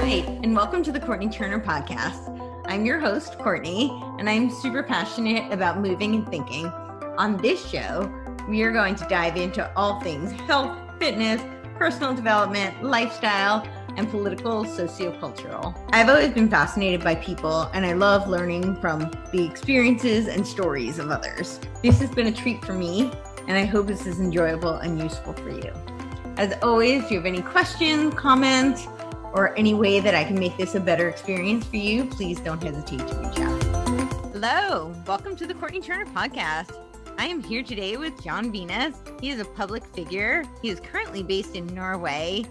right, and welcome to the Courtenay Turner podcast. I'm your host, Courtenay, and I'm super passionate about moving and thinking. On this show, we are going to dive into all things health, fitness, personal development, lifestyle, and political sociocultural. I've always been fascinated by people, and I love learning from the experiences and stories of others. This has been a treat for me, and I hope this is enjoyable and useful for you. As always, if you have any questions, comments, or any way that I can make this a better experience for you, please don't hesitate to reach out. Hello, welcome to the Courtenay Turner podcast. I am here today with Jon Venus. He is a public figure. He is currently based in Norway,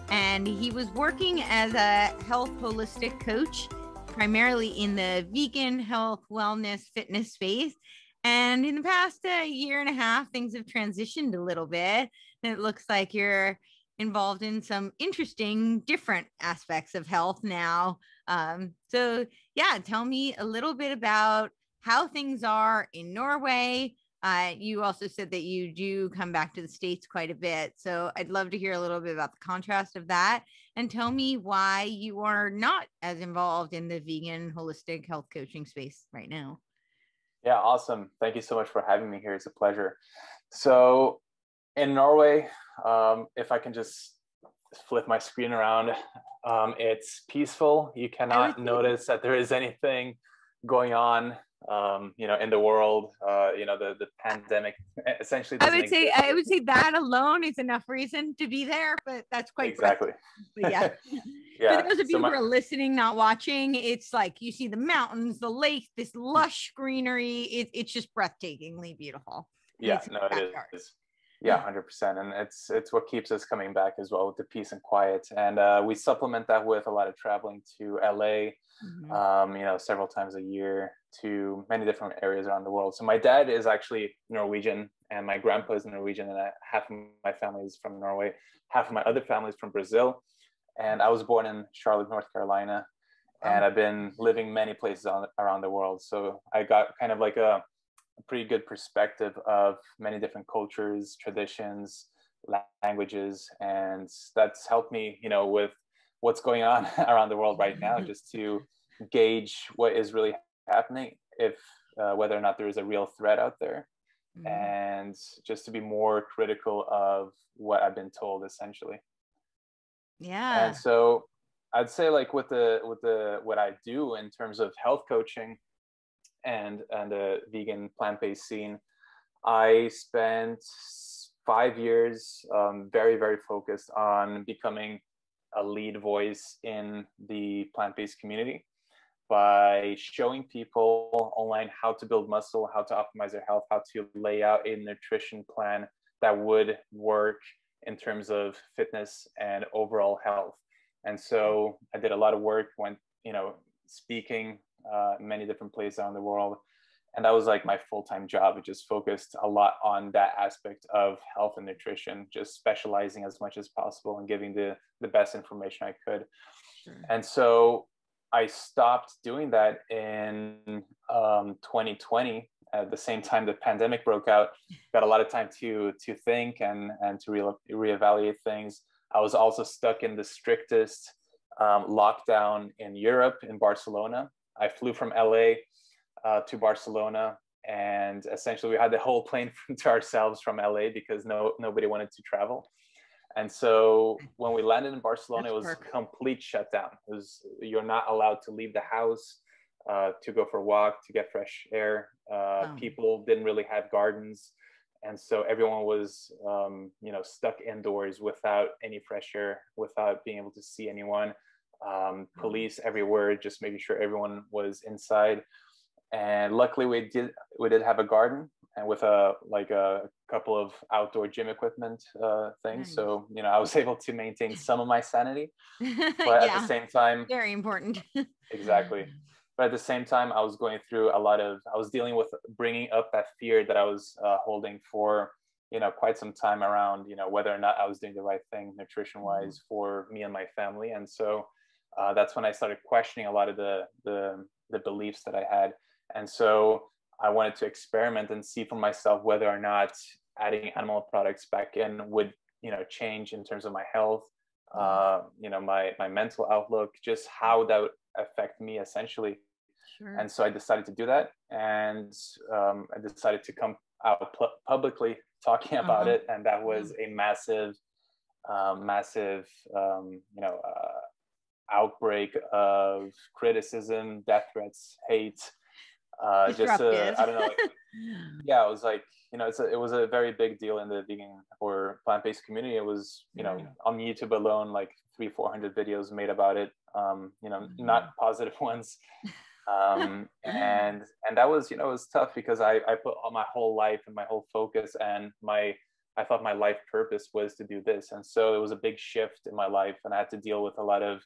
and he was working as a health holistic coach, primarily in the vegan health, wellness, fitness space. And in the past year and a half, things have transitioned a little bit. And it looks like you're involved in some interesting, different aspects of health now. So yeah, tell me a little bit about how things are in Norway. You also said that you do come back to the States quite a bit. So I'd love to hear a little bit about the contrast of that, and tell me why you are not as involved in the vegan holistic health coaching space right now. Yeah, awesome. Thank you so much for having me here. It's a pleasure. So in Norway, if I can just flip my screen around, it's peaceful. You cannot notice that there is anything going on, in the world. The pandemic essentially doesn't exist. I would say that alone is enough reason to be there, but that's quite exactly. But yeah. Yeah. For those of you who are listening, not watching, it's like you see the mountains, the lake, this lush greenery. It's just breathtakingly beautiful. Yeah, no, it is. Yeah, 100%. And it's what keeps us coming back as well, with the peace and quiet. And we supplement that with a lot of traveling to LA, several times a year, to many different areas around the world. So my dad is actually Norwegian, and my grandpa is Norwegian, and half of my family is from Norway, half of my other family is from Brazil. And I was born in Charlotte, North Carolina, and I've been living many places around the world. So I got kind of like a pretty good perspective of many different cultures, traditions, languages, and that's helped me, with what's going on around the world right now, just to gauge what is really happening, if whether or not there is a real threat out there, and just to be more critical of what I've been told, essentially. Yeah. And so I'd say, like, with what I do in terms of health coaching and the vegan plant-based scene, I spent 5 years very, very focused on becoming a lead voice in the plant-based community by showing people online how to build muscle, how to optimize their health, how to lay out a nutrition plan that would work in terms of fitness and overall health. And so I did a lot of work, went, speaking many different places around the world. And that was like my full-time job. It just focused a lot on that aspect of health and nutrition, just specializing as much as possible and giving the best information I could. Sure. And so I stopped doing that in 2020. At the same time the pandemic broke out, got a lot of time to think and to reevaluate things. I was also stuck in the strictest lockdown in Europe, in Barcelona. I flew from LA to Barcelona, and essentially we had the whole plane to ourselves from LA because nobody wanted to travel. And so when we landed in Barcelona, it was complete shutdown. You're not allowed to leave the house, to go for a walk, to get fresh air. People didn't really have gardens. And so everyone was, stuck indoors without any fresh air, without being able to see anyone. Police everywhere, just making sure everyone was inside. And luckily we did have a garden, and with a couple of outdoor gym equipment things. Nice. So, I was able to maintain some of my sanity, but at the same time, very important. Exactly. But at the same time, I was I was dealing with bringing up that fear that I was holding for, quite some time around, whether or not I was doing the right thing nutrition wise for me and my family. And so that's when I started questioning a lot of the beliefs that I had. And so I wanted to experiment and see for myself whether or not adding animal products back in would, change in terms of my health, my mental outlook, just how that would affect me essentially. Sure. And so I decided to do that, and I decided to come out publicly talking about it, and that was a massive outbreak of criticism, death threats, hate, just I don't know, yeah, it was like, it was a very big deal in the vegan or plant-based community. It was, on YouTube alone, like 300-400 videos made about it, not positive ones. And that was, it was tough because I put all my whole life and my whole focus and I thought my life purpose was to do this. And so it was a big shift in my life, and I had to deal with a lot of,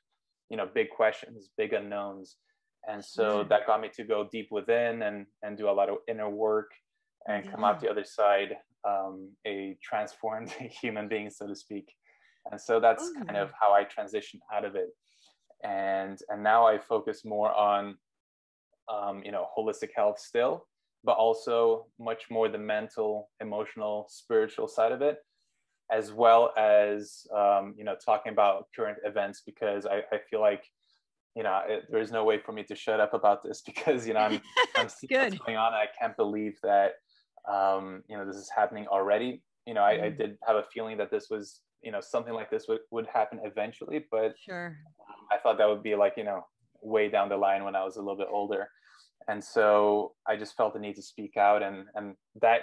big questions, big unknowns. And so that got me to go deep within and do a lot of inner work and come out the other side, a transformed human being, so to speak. And so that's kind of how I transitioned out of it. And now I focus more on, holistic health still, but also much more the mental, emotional, spiritual side of it, as well as, talking about current events, because I feel like, there is no way for me to shut up about this because, I'm seeing what's going on. I can't believe that, this is happening already. I did have a feeling that this was, something like this would happen eventually, but I thought that would be like, way down the line when I was a little bit older. And so I just felt the need to speak out, and that,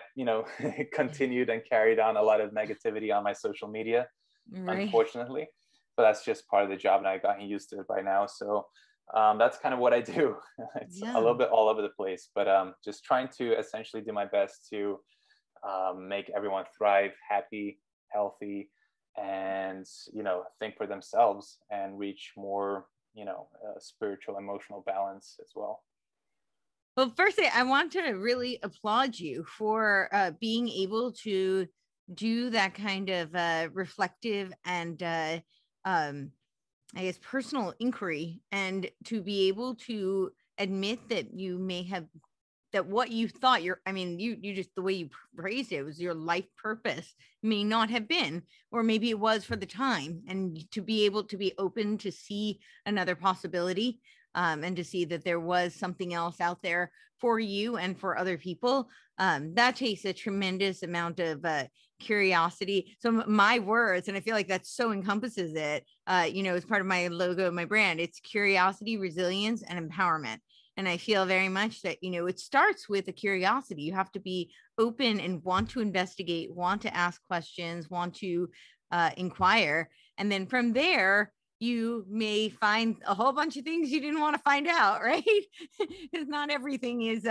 continued and carried on a lot of negativity on my social media, unfortunately, but that's just part of the job, and I've gotten used to it by now. So that's kind of what I do. It's a little bit all over the place, but just trying to essentially do my best to make everyone thrive, happy, healthy, and, think for themselves and reach more, spiritual, emotional balance as well. Well, firstly, I want to really applaud you for being able to do that kind of reflective and I guess personal inquiry, and to be able to admit that you may have, that what you thought you just, the way you phrased it was your life purpose may not have been, or maybe it was for the time, and to be able to be open to see another possibility, and to see that there was something else out there for you and for other people. That takes a tremendous amount of curiosity. So my words, and I feel like that so encompasses it, as part of my logo, my brand, it's curiosity, resilience, and empowerment. And I feel very much that, it starts with a curiosity. You have to be open and want to investigate, want to ask questions, want to inquire. And then from there, you may find a whole bunch of things you didn't want to find out, right? Because not everything is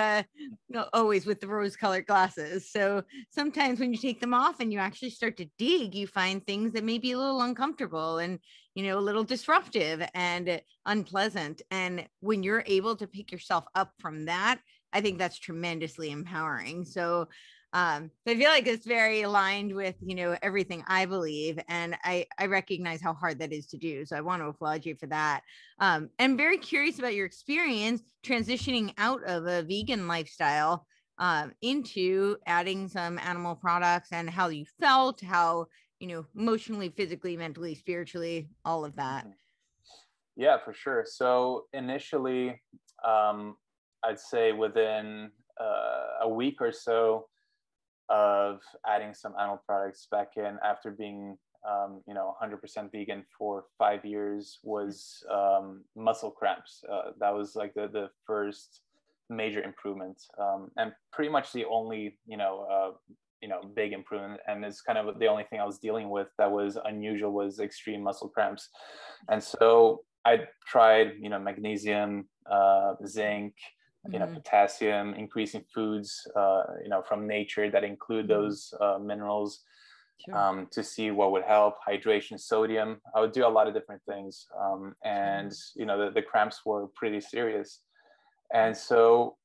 always with the rose-colored glasses. So sometimes when you take them off and you actually start to dig, you find things that may be a little uncomfortable and, a little disruptive and unpleasant. And when you're able to pick yourself up from that, I think that's tremendously empowering. So I feel like it's very aligned with, everything I believe. And I recognize how hard that is to do. So I want to applaud you for that. I'm very curious about your experience transitioning out of a vegan lifestyle into adding some animal products, and how you felt, how, emotionally, physically, mentally, spiritually, all of that. Yeah, for sure. So initially, I'd say within a week or so of adding some animal products back in, after being 100% vegan for 5 years, was muscle cramps. That was like the first major improvement, and pretty much the only big improvement, and it's kind of the only thing I was dealing with that was unusual, was extreme muscle cramps. And so I tried magnesium, zinc, potassium, increasing foods, from nature that include those minerals, to see what would help. Hydration, sodium. I would do a lot of different things, and the cramps were pretty serious. And so,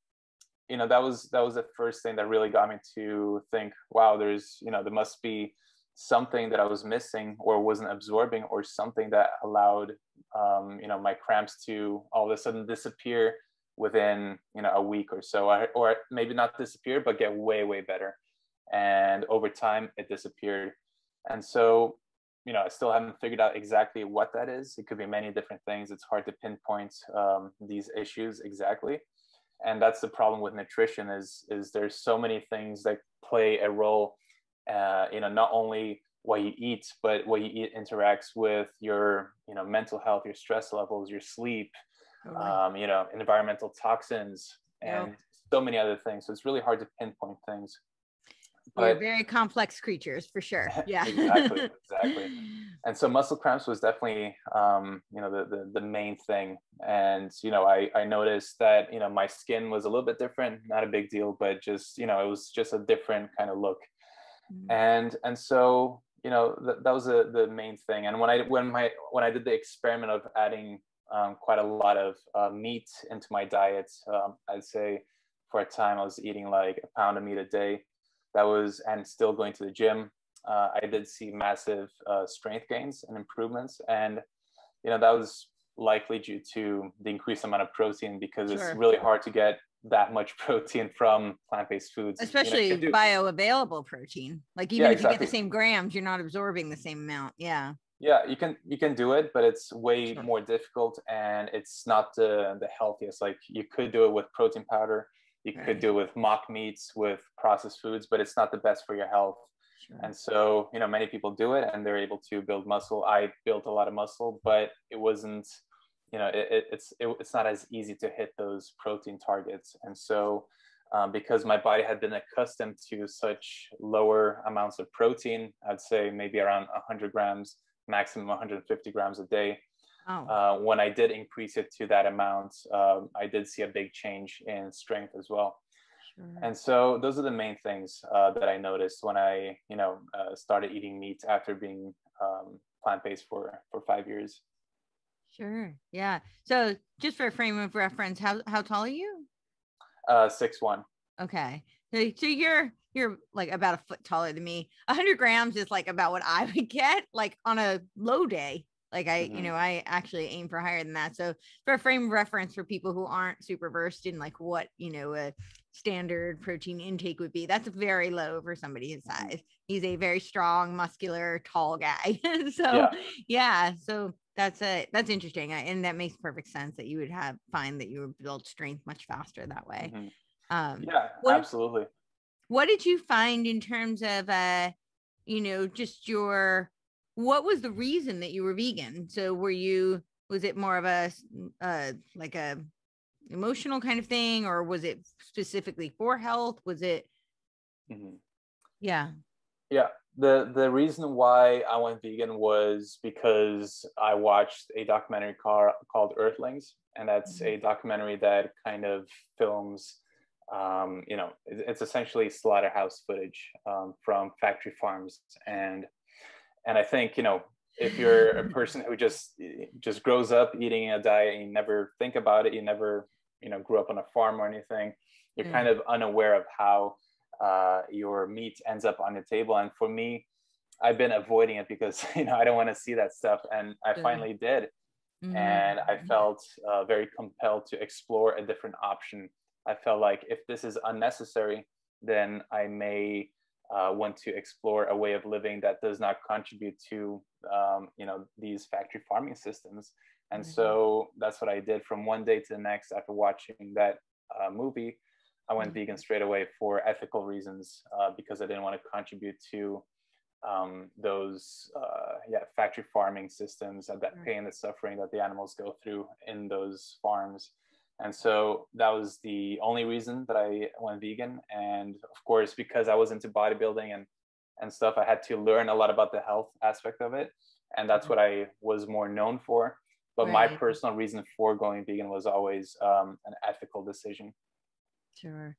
that was the first thing that really got me to think, wow, there's there must be something that I was missing or wasn't absorbing, or something that allowed my cramps to all of a sudden disappear within a week or so, or maybe not disappear, but get way better. And over time it disappeared. And so I still haven't figured out exactly what that is. It could be many different things. It's hard to pinpoint these issues exactly. And that's the problem with nutrition is there's so many things that play a role, not only what you eat, but what you eat interacts with your, mental health, your stress levels, your sleep, environmental toxins, and so many other things. So it's really hard to pinpoint things. You're very complex creatures for sure. Yeah. exactly. And so muscle cramps was definitely, the main thing. And, I noticed that, my skin was a little bit different, not a big deal, but just, it was just a different kind of look. And so, that was the main thing. And when I did the experiment of adding quite a lot of meat into my diet, I'd say for a time I was eating like a pound of meat a day. And still going to the gym. I did see massive strength gains and improvements. And, that was likely due to the increased amount of protein, because it's really hard to get that much protein from plant-based foods. Especially bioavailable protein. Like even if you get the same grams, you're not absorbing the same amount. Yeah. Yeah, you can do it, but it's way more difficult, and it's not the healthiest. Like you could do it with protein powder. You could do it with mock meats, with processed foods, but it's not the best for your health. And so, many people do it and they're able to build muscle. I built a lot of muscle, but it wasn't, it's not as easy to hit those protein targets. And so, because my body had been accustomed to such lower amounts of protein, I'd say maybe around 100 grams, maximum 150 grams a day. When I did increase it to that amount, I did see a big change in strength as well. And so those are the main things that I noticed when I, started eating meat after being plant-based for 5 years. Sure. Yeah. So just for a frame of reference, how tall are you? 6'1". Okay. So you're like about a foot taller than me. 100 grams is like about what I would get like on a low day. Like I actually aim for higher than that. So for a frame of reference for people who aren't super versed in like what, a standard protein intake would be, that's very low for somebody his size. He's a very strong, muscular, tall guy. So so that's interesting. And that makes perfect sense that you would find that you would build strength much faster that way. Absolutely. What did you find in terms of, just what was the reason that you were vegan? So was it more of a, like a emotional kind of thing, or was it specifically for health? Was it? Yeah. The reason why I went vegan was because I watched a documentary called Earthlings. And that's a documentary that kind of films, it's essentially slaughterhouse footage from factory farms. And I think, if you're a person who just grows up eating a diet and you never think about it, you never, grew up on a farm or anything, you're kind of unaware of how your meat ends up on the table. And for me, I've been avoiding it because, I don't want to see that stuff. And I finally did. And I felt very compelled to explore a different option. I felt like if this is unnecessary, then I may want to explore a way of living that does not contribute to, these factory farming systems. And so that's what I did from one day to the next. After watching that movie, I went vegan straight away for ethical reasons, because I didn't want to contribute to those factory farming systems and that pain and suffering that the animals go through in those farms. And so that was the only reason that I went vegan. And of course, because I was into bodybuilding and stuff, I had to learn a lot about the health aspect of it. And that's what I was more known for. But my personal reason for going vegan was always an ethical decision. Sure.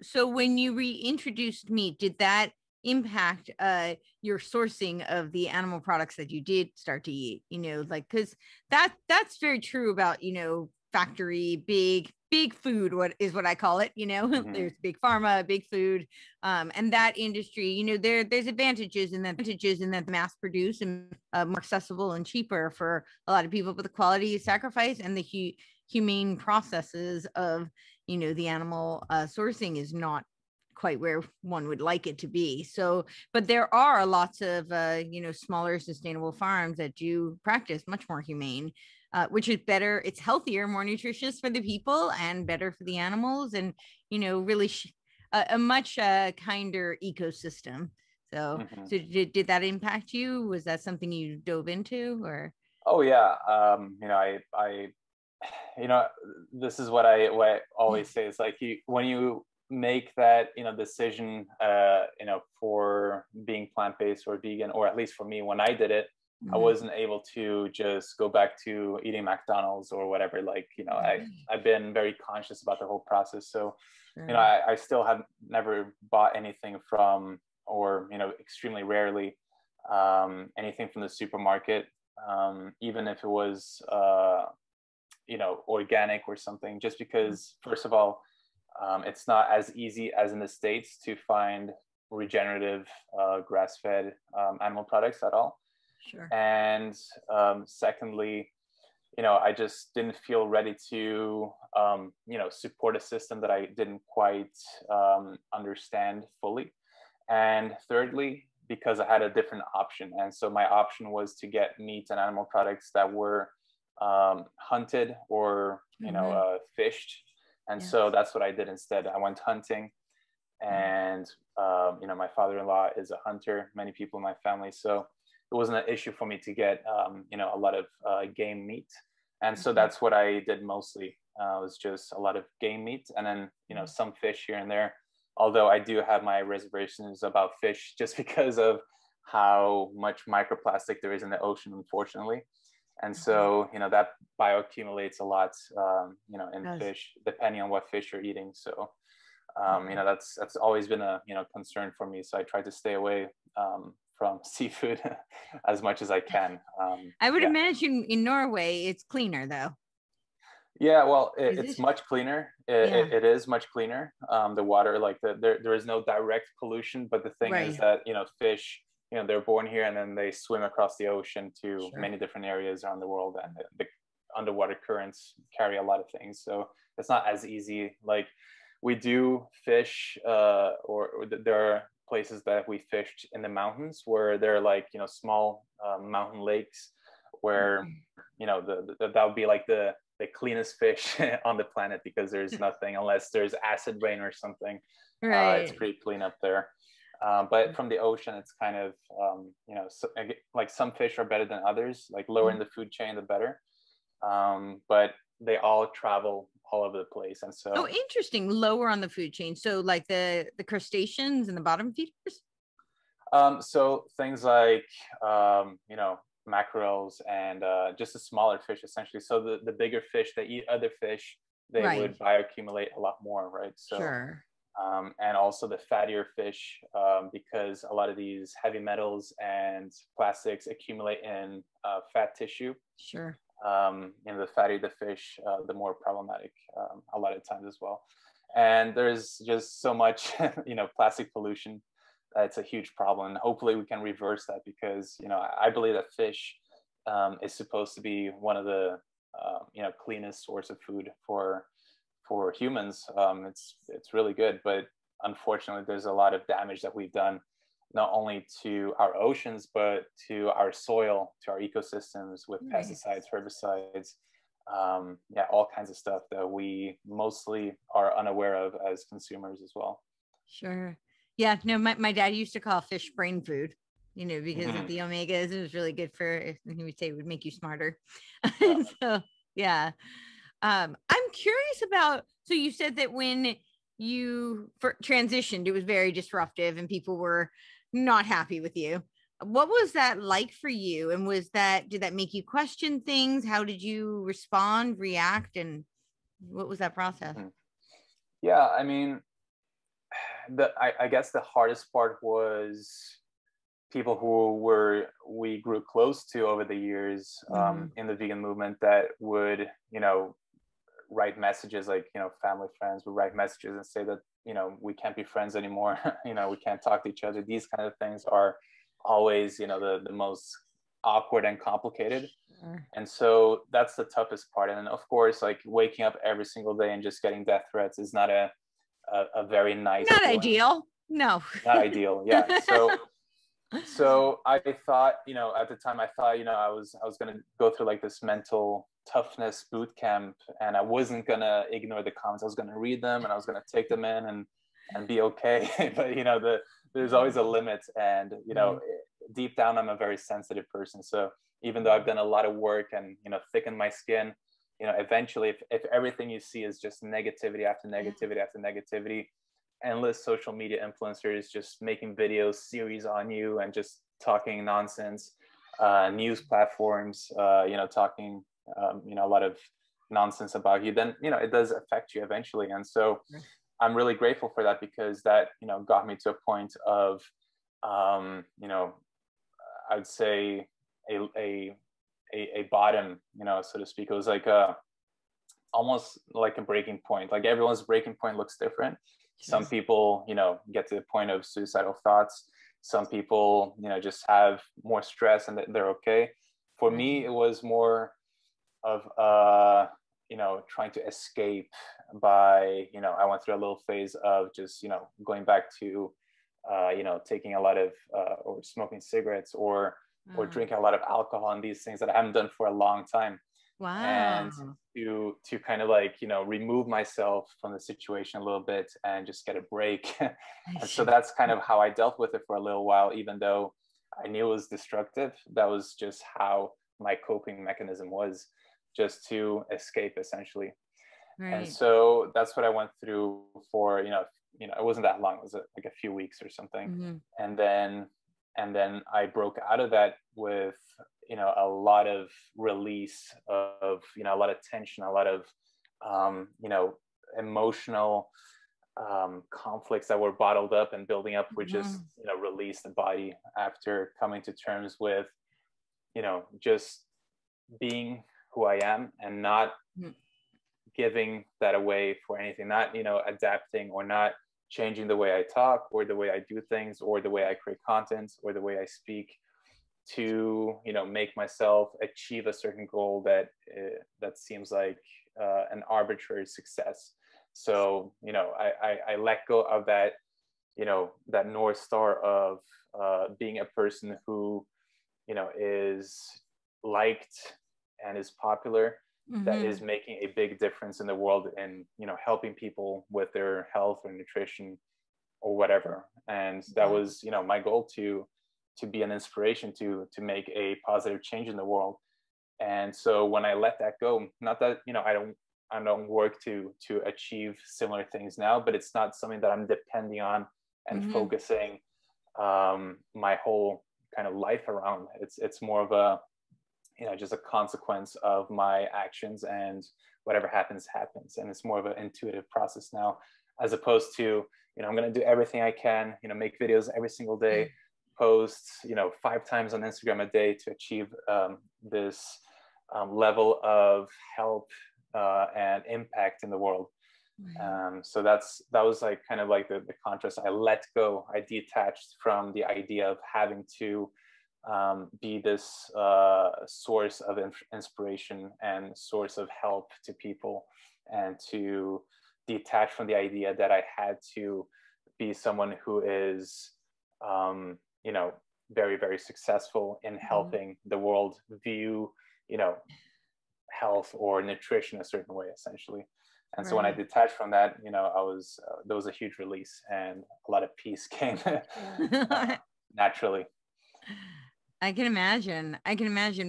So when you reintroduced meat, did that impact your sourcing of the animal products that you did start to eat? Because that's very true about, factory, big food, what I call it, there's big pharma, big food, and that industry, there's advantages in that mass produce and more accessible and cheaper for a lot of people, but the quality is sacrifice, and the humane processes of, the animal sourcing is not quite where one would like it to be. So, but there are lots of, smaller sustainable farms that do practice much more humane, which is better. It's healthier, more nutritious for the people and better for the animals, and, really a much kinder ecosystem. So, Mm-hmm. so did that impact you? Was that something you dove into, or? Oh yeah. This is what I always say. It's like when you make that, decision, for being plant-based or vegan, or at least for me, when I did it, I wasn't able to just go back to eating McDonald's or whatever. Like, I've been very conscious about the whole process. So, I still have never bought anything from, or, extremely rarely, anything from the supermarket, even if it was, organic or something, just because, first of all, it's not as easy as in the States to find regenerative, grass-fed, animal products at all. Sure. And secondly, I just didn't feel ready to, support a system that I didn't quite understand fully. And thirdly, because I had a different option. And so my option was to get meat and animal products that were hunted or, fished. And so that's what I did instead. I went hunting, and, my father-in-law is a hunter, many people in my family. So it wasn't an issue for me to get, a lot of game meat. And so that's what I did mostly. It was just a lot of game meat, and then, some fish here and there. Although I do have my reservations about fish, just because of how much microplastic there is in the ocean, unfortunately. And so, that bioaccumulates a lot, in fish, depending on what fish you're eating. So, that's always been a, concern for me. So I try to stay away from seafood as much as I can. I would imagine in Norway, it's cleaner though. Yeah, well, it's much cleaner. It is much cleaner. The water, like there is no direct pollution, but the thing is that, fish, they're born here and then they swim across the ocean to many different areas around the world, and the underwater currents carry a lot of things. So it's not as easy. Like, we do fish, or there are places that we fished in the mountains where there are, like, small mountain lakes where, that would be like the cleanest fish on the planet, because there's nothing, unless there's acid rain or something. It's pretty clean up there. But from the ocean, it's kind of, like, some fish are better than others, like lower in the food chain, the better. But they all travel all over the place. And so. Oh, interesting. Lower on the food chain. So like the crustaceans and the bottom feeders? So things like, mackerels and just the smaller fish, essentially. So the bigger fish, they eat other fish, they would bioaccumulate a lot more, right? So, and also the fattier fish, because a lot of these heavy metals and plastics accumulate in fat tissue. The fattier the fish, the more problematic, a lot of times as well. And there's just so much, plastic pollution. It's a huge problem, and hopefully we can reverse that, because I believe that fish is supposed to be one of the cleanest source of food for humans. It's really good, but unfortunately there's a lot of damage that we've done, not only to our oceans but to our soil, to our ecosystems, with pesticides, herbicides, all kinds of stuff that we mostly are unaware of as consumers as well. Yeah, no, my dad used to call fish brain food, because of the omegas. It was really good for, he would say it would make you smarter. So, I'm curious about, so you said that when you transitioned, it was very disruptive and people were not happy with you. What was that like for you? And did that make you question things? How did you respond, react? And what was that process? Yeah, I mean, I guess the hardest part was people who we grew close to over the years, in the vegan movement, that would, write messages, like, family, friends would write messages and say that, we can't be friends anymore. We can't talk to each other. These kind of things are always, the most awkward and complicated. And so that's the toughest part. And then, of course, like, waking up every single day and just getting death threats is not a a very nice Not feeling. ideal. No. Not ideal. Yeah. So I thought, at the time I thought, I was going to go through like this mental toughness boot camp, and I wasn't going to ignore the comments. I was going to read them, and I was going to take them in and be okay. But, there's always a limit. And, deep down, I'm a very sensitive person. So even though I've done a lot of work and, thickened my skin, eventually if everything you see is just negativity after negativity after negativity, endless social media influencers just making videos series on you and just talking nonsense, news platforms, talking, a lot of nonsense about you, then, it does affect you eventually. And so I'm really grateful for that, because that, got me to a point of, I would say a bottom, so to speak. It was like almost like a breaking point. Like everyone's breaking point looks different. Some people, get to the point of suicidal thoughts. Some people, just have more stress and they're okay. For me, it was more of, trying to escape by, I went through a little phase of just, going back to, taking a lot of, or smoking cigarettes or drinking a lot of alcohol and these things that I haven't done for a long time. Wow. And to kind of like, remove myself from the situation a little bit and just get a break. And so that's kind of how I dealt with it for a little while, even though I knew it was destructive. That was just how my coping mechanism was, just to escape essentially. Right. And so that's what I went through for, it wasn't that long. It was like a few weeks or something. Mm-hmm. And then I broke out of that with, a lot of release of, a lot of tension, a lot of, emotional conflicts that were bottled up and building up, which just, released the body after coming to terms with, just being who I am and not giving that away for anything, not, adapting or not changing the way I talk or the way I do things or the way I create content or the way I speak to, make myself achieve a certain goal that seems like an arbitrary success. So, I let go of that, that North Star of being a person who, is liked and is popular, that is making a big difference in the world and, helping people with their health or nutrition or whatever. And that was, my goal to be an inspiration, to make a positive change in the world. And so when I let that go, not that, I don't work to achieve similar things now, but it's not something that I'm depending on and focusing my whole kind of life around. It's more of a, just a consequence of my actions, and whatever happens. And it's more of an intuitive process now, as opposed to, I'm going to do everything I can, make videos every single day, post, 5 times on Instagram a day to achieve this level of help and impact in the world. So that was like kind of like the contrast. I let go, I detached from the idea of having to be this source of inspiration and source of help to people, and to detach from the idea that I had to be someone who is, very, very successful in helping the world view, health or nutrition a certain way, essentially. And so when I detached from that, there was a huge release, and a lot of peace came naturally. I can imagine.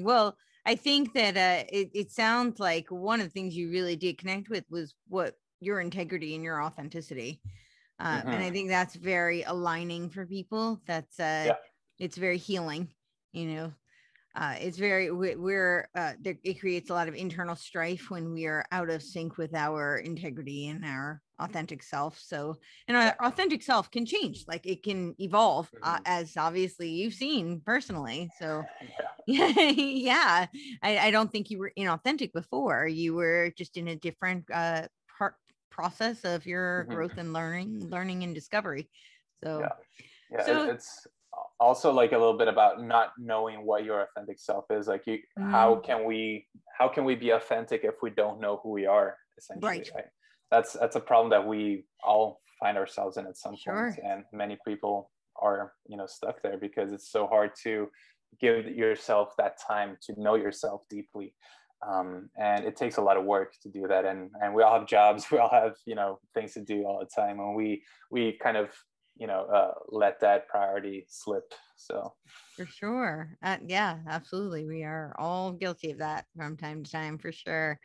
Well, I think that it sounds like one of the things you really did connect with was what your integrity and your authenticity. And I think that's very aligning for people. That's it's very healing, it's very, it creates a lot of internal strife when we are out of sync with our integrity and our authentic self. So, and our authentic self can change, like it can evolve, as obviously you've seen personally. So yeah, I don't think you were inauthentic before. You were just in a different process of your growth and learning and discovery. So it's also like a little bit about not knowing what your authentic self is. Like how can we be authentic if we don't know who we are, essentially? Right. That's a problem that we all find ourselves in at some Sure. point. And many people are, stuck there because it's so hard to give yourself that time to know yourself deeply. And it takes a lot of work to do that. And we all have jobs, we all have, things to do all the time. And we kind of, let that priority slip. So For sure. Yeah, absolutely. We are all guilty of that from time to time, for sure.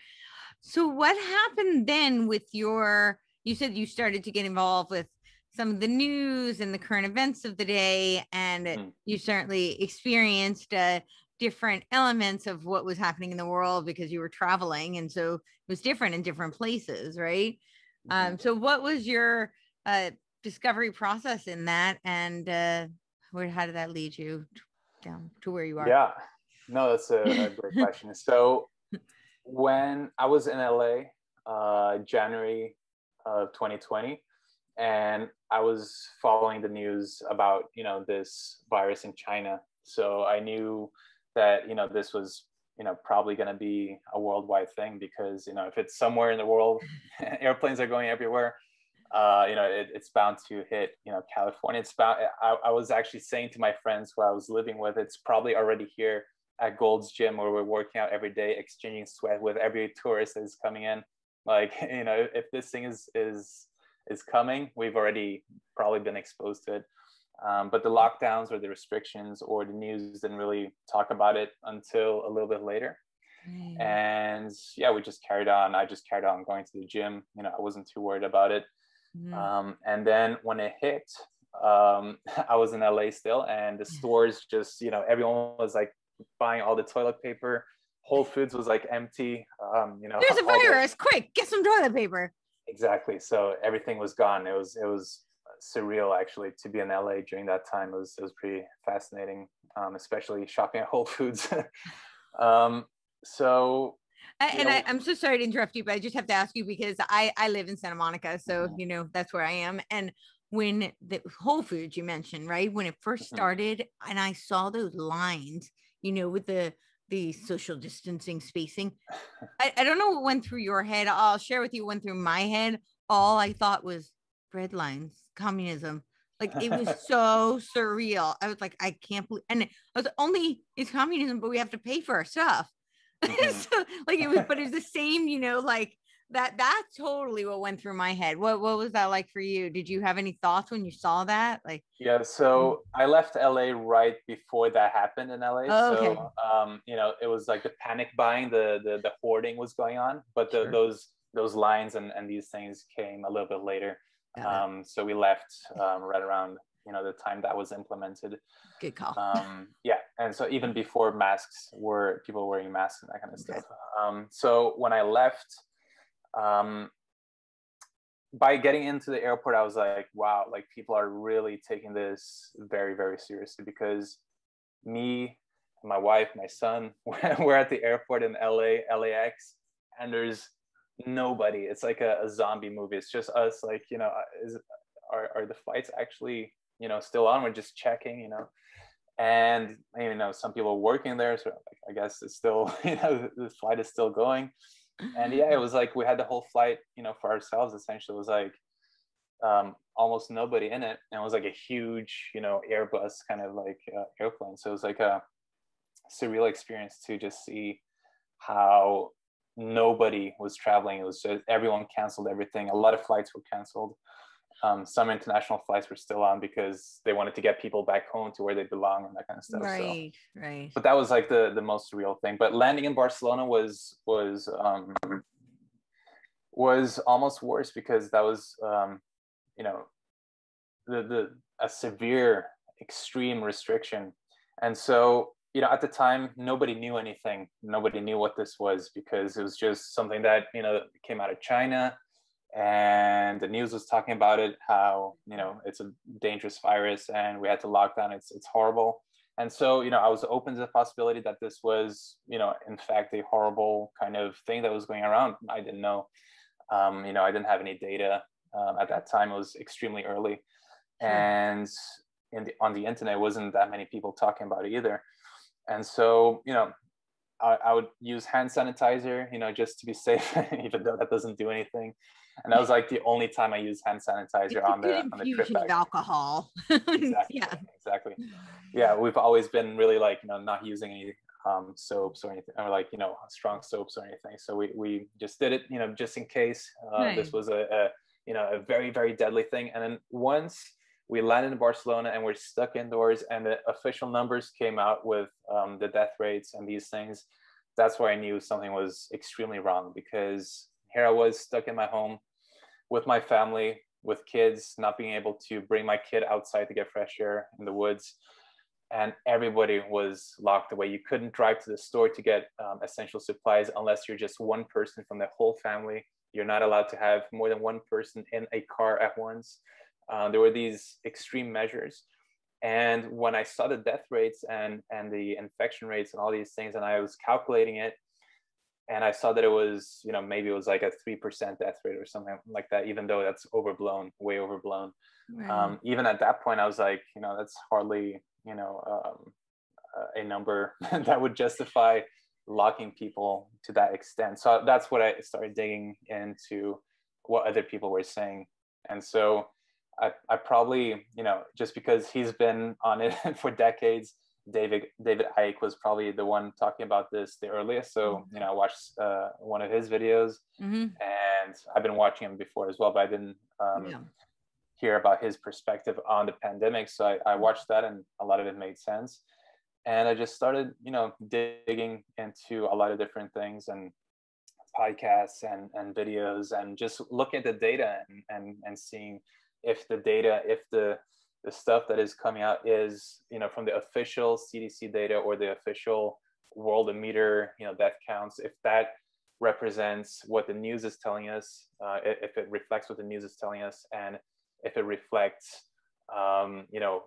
So what happened then with you said you started to get involved with some of the news and the current events of the day, and you certainly experienced different elements of what was happening in the world because you were traveling. And so it was different in different places, right? So what was your discovery process in that? And how did that lead you down to where you are? Yeah, no, that's a great question. So when I was in LA, January of 2020, and I was following the news about, this virus in China. So I knew that, this was, probably going to be a worldwide thing because, if it's somewhere in the world, airplanes are going everywhere. It's bound to hit, California. I was actually saying to my friends who I was living with, it's probably already here at Gold's Gym where we're working out every day, exchanging sweat with every tourist that is coming in. Like, if this thing is coming, we've already probably been exposed to it. But the lockdowns or the restrictions or the news didn't really talk about it until a little bit later. And yeah, we just carried on. I just carried on going to the gym. I wasn't too worried about it. And then when it hit, I was in LA still, and the stores just, everyone was like buying all the toilet paper. Whole Foods was like empty. There's a virus. Quick, get some toilet paper. Exactly. So everything was gone. It was surreal actually to be in LA during that time. It was pretty fascinating, especially shopping at Whole Foods. I'm so sorry to interrupt you, but I just have to ask you because I live in Santa Monica, so that's where I am. And when the Whole Foods you mentioned, right, when it first started, and I saw those lines, with the social distancing spacing, I don't know what went through your head. I'll share with you what went through my head. All I thought was bread lines, communism. Like, it was so surreal. I was like, I can't believe, and I was it's communism, but we have to pay for our stuff. So like it was the same, like that's totally what went through my head. What was that like for you? Did you have any thoughts when you saw that? Like, yeah, so I left LA right before that happened in LA. Oh, okay. So it was like the panic buying, the hoarding was going on, but Sure. those lines and these things came a little bit later. So we left right around the time that was implemented. Good call. Yeah, and so even before masks were people wearing masks and that kind of stuff. So when I left, by getting into the airport, I was like, wow, like people are really taking this very, very seriously, because me, my wife, my son, we're at the airport in LAX, and there's nobody. It's like a zombie movie. It's just us, like, are the flights actually, still on? We're just checking, and, some people working there. So like, I guess it's still, the flight is still going. And yeah, it was like we had the whole flight, for ourselves. Essentially, it was like almost nobody in it, and it was like a huge, Airbus kind of like airplane. So it was like a surreal experience to just see how nobody was traveling. It was just everyone canceled everything. A lot of flights were canceled. Some international flights were still on because they wanted to get people back home to where they belong and that kind of stuff. Right. But that was like the most real thing. But landing in Barcelona was almost worse, because that was a severe, extreme restriction. And so at the time, nobody knew anything. Nobody knew what this was, because it was just something that came out of China. And the news was talking about it, how it's a dangerous virus and we had to lock down. It's horrible. And so I was open to the possibility that this was in fact a horrible kind of thing that was going around. I didn't know. I didn't have any data at that time. It was extremely early. Sure. And on the internet wasn't that many people talking about it either. And so I would use hand sanitizer, just to be safe, even though that doesn't do anything. And that was like the only time I used hand sanitizer It's a on good the trip infusion of back. alcohol. Exactly. Yeah. Exactly. Yeah. We've always been really like, not using any soaps or anything, or like, strong soaps or anything. So we just did it, just in case this Right. was a very, very deadly thing. And then once we landed in Barcelona and we're stuck indoors and the official numbers came out with the death rates and these things, that's where I knew something was extremely wrong, because here I was stuck in my home with my family, with kids, not being able to bring my kid outside to get fresh air in the woods. And everybody was locked away. You couldn't drive to the store to get essential supplies unless you're just one person from the whole family. You're not allowed to have more than one person in a car at once. There were these extreme measures. And when I saw the death rates and the infection rates and all these things, and I was calculating it, and I saw that it was, maybe it was like a 3% death rate or something like that, even though that's overblown, way overblown. Right. Even at that point, I was like, that's hardly, a number that would justify locking people to that extent. So that's what I started digging into, what other people were saying. And so I probably, just because he's been on it for decades, David Icke was probably the one talking about this the earliest. So, I watched one of his videos, and I've been watching him before as well, but I didn't hear about his perspective on the pandemic. So I watched that, and a lot of it made sense. And I just started, digging into a lot of different things and podcasts and videos, and just looking at the data and seeing if the data, if the stuff that is coming out is, from the official CDC data or the official Worldometer, death counts, if that represents what the news is telling us, if it reflects what the news is telling us, and if it reflects,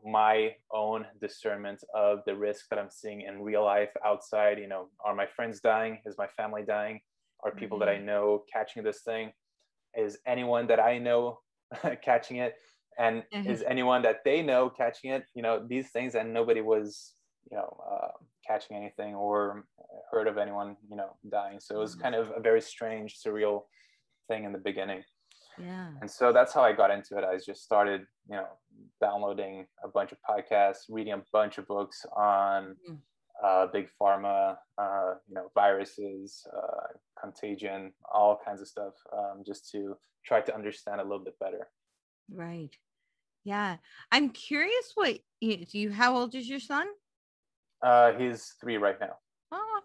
my own discernment of the risk that I'm seeing in real life outside. Are my friends dying? Is my family dying? Are people that I know catching this thing? Is anyone that I know catching it? And is anyone that they know catching it? These things, and nobody was, catching anything or heard of anyone, dying. So it was kind of a very strange, surreal thing in the beginning. Yeah. And so that's how I got into it. I just started, downloading a bunch of podcasts, reading a bunch of books on big pharma, viruses, contagion, all kinds of stuff, just to try to understand a little bit better. Right. Yeah. I'm curious how old is your son? He's 3 right now. Oh,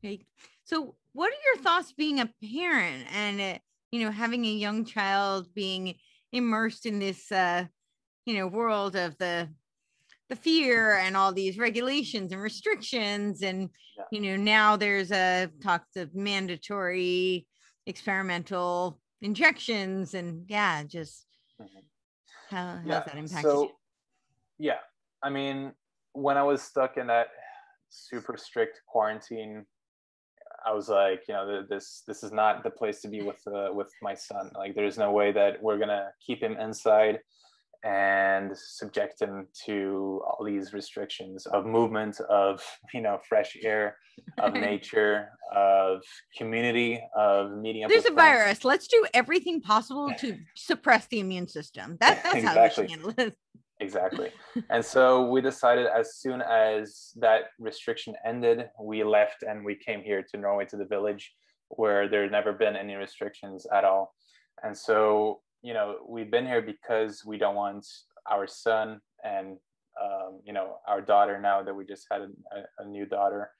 okay. So what are your thoughts being a parent and, having a young child being immersed in this, world of the fear and all these regulations and restrictions. And, now there's a talks of mandatory experimental injections and just how's that impacted you? Yeah. I mean, when I was stuck in that super strict quarantine, I was like, this is not the place to be with my son. Like, there's no way that we're gonna keep him inside and subject him to all these restrictions of movement, of fresh air, of nature, of community, of meeting up. There's a virus. Let's do everything possible to suppress the immune system. That's exactly. how we should handle it. Exactly. And so we decided, as soon as that restriction ended, we left and we came here to Norway, to the village, where there had never been any restrictions at all. And so, we've been here because we don't want our son and, our daughter, now that we just had a new daughter.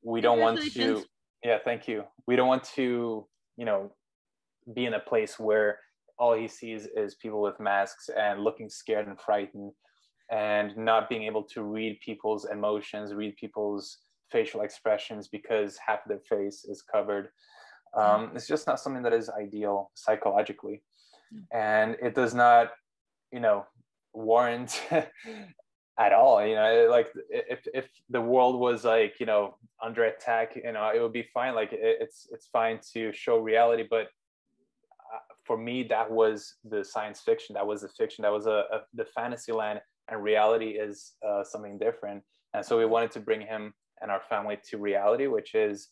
We don't want to, thank you. We don't want to, be in a place where all he sees is people with masks and looking scared and frightened, and not being able to read people's emotions, read people's facial expressions, because half of their face is covered. It's just not something that is ideal psychologically. And it does not, warrant at all. Like, if the world was like, under attack, it would be fine. Like, it's fine to show reality, but for me, that was the science fiction. That was the fiction. That was the fantasy land, and reality is something different. And so we wanted to bring him and our family to reality, which is,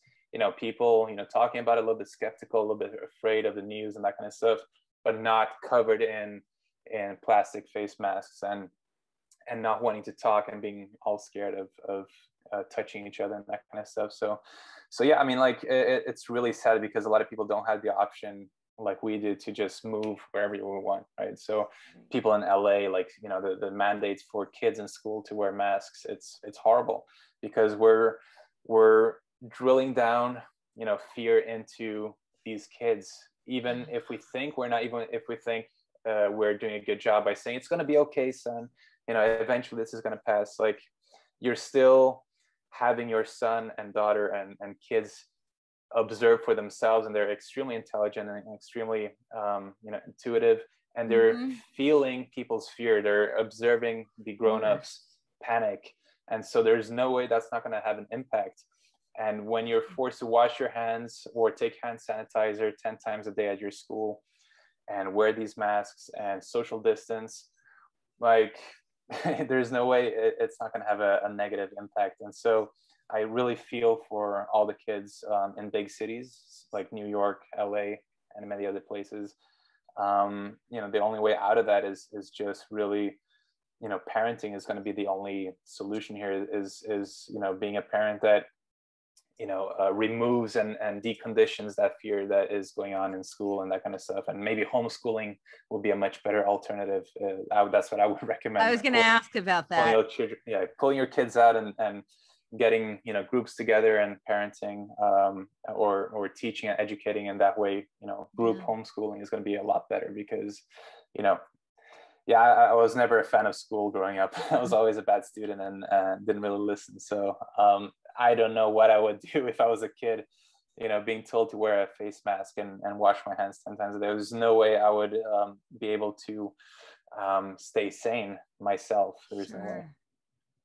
people, talking about it, a little bit skeptical, a little bit afraid of the news and that kind of stuff, but not covered in plastic face masks and not wanting to talk and being all scared of touching each other and that kind of stuff. So yeah, I mean, like it's really sad because a lot of people don't have the option like we did to just move wherever we want, right? So people in LA, like, the mandates for kids in school to wear masks, it's horrible because we're drilling down, fear into these kids, even if we think we're doing a good job by saying it's going to be okay, son, eventually this is going to pass. Like, you're still having your son and daughter and kids observe for themselves, and they're extremely intelligent and extremely intuitive, and they're feeling people's fear, they're observing the grown-ups panic, and so there's no way that's not going to have an impact. And when you're forced to wash your hands or take hand sanitizer 10 times a day at your school and wear these masks and social distance, like there's no way it's not going to have a negative impact. And so I really feel for all the kids in big cities like New York, LA, and many other places. The only way out of that is just really, parenting is going to be the only solution here, is being a parent that removes and deconditions that fear that is going on in school and that kind of stuff. And maybe homeschooling will be a much better alternative. That's what I would recommend. I was going to ask about that. Pulling your kids out and getting, groups together and parenting, or teaching and educating in that way. Group homeschooling is going to be a lot better because, I was never a fan of school growing up. I was always a bad student and didn't really listen. So I don't know what I would do if I was a kid, being told to wear a face mask and wash my hands 10 times a day. There's no way I would be able to stay sane myself. There's no way.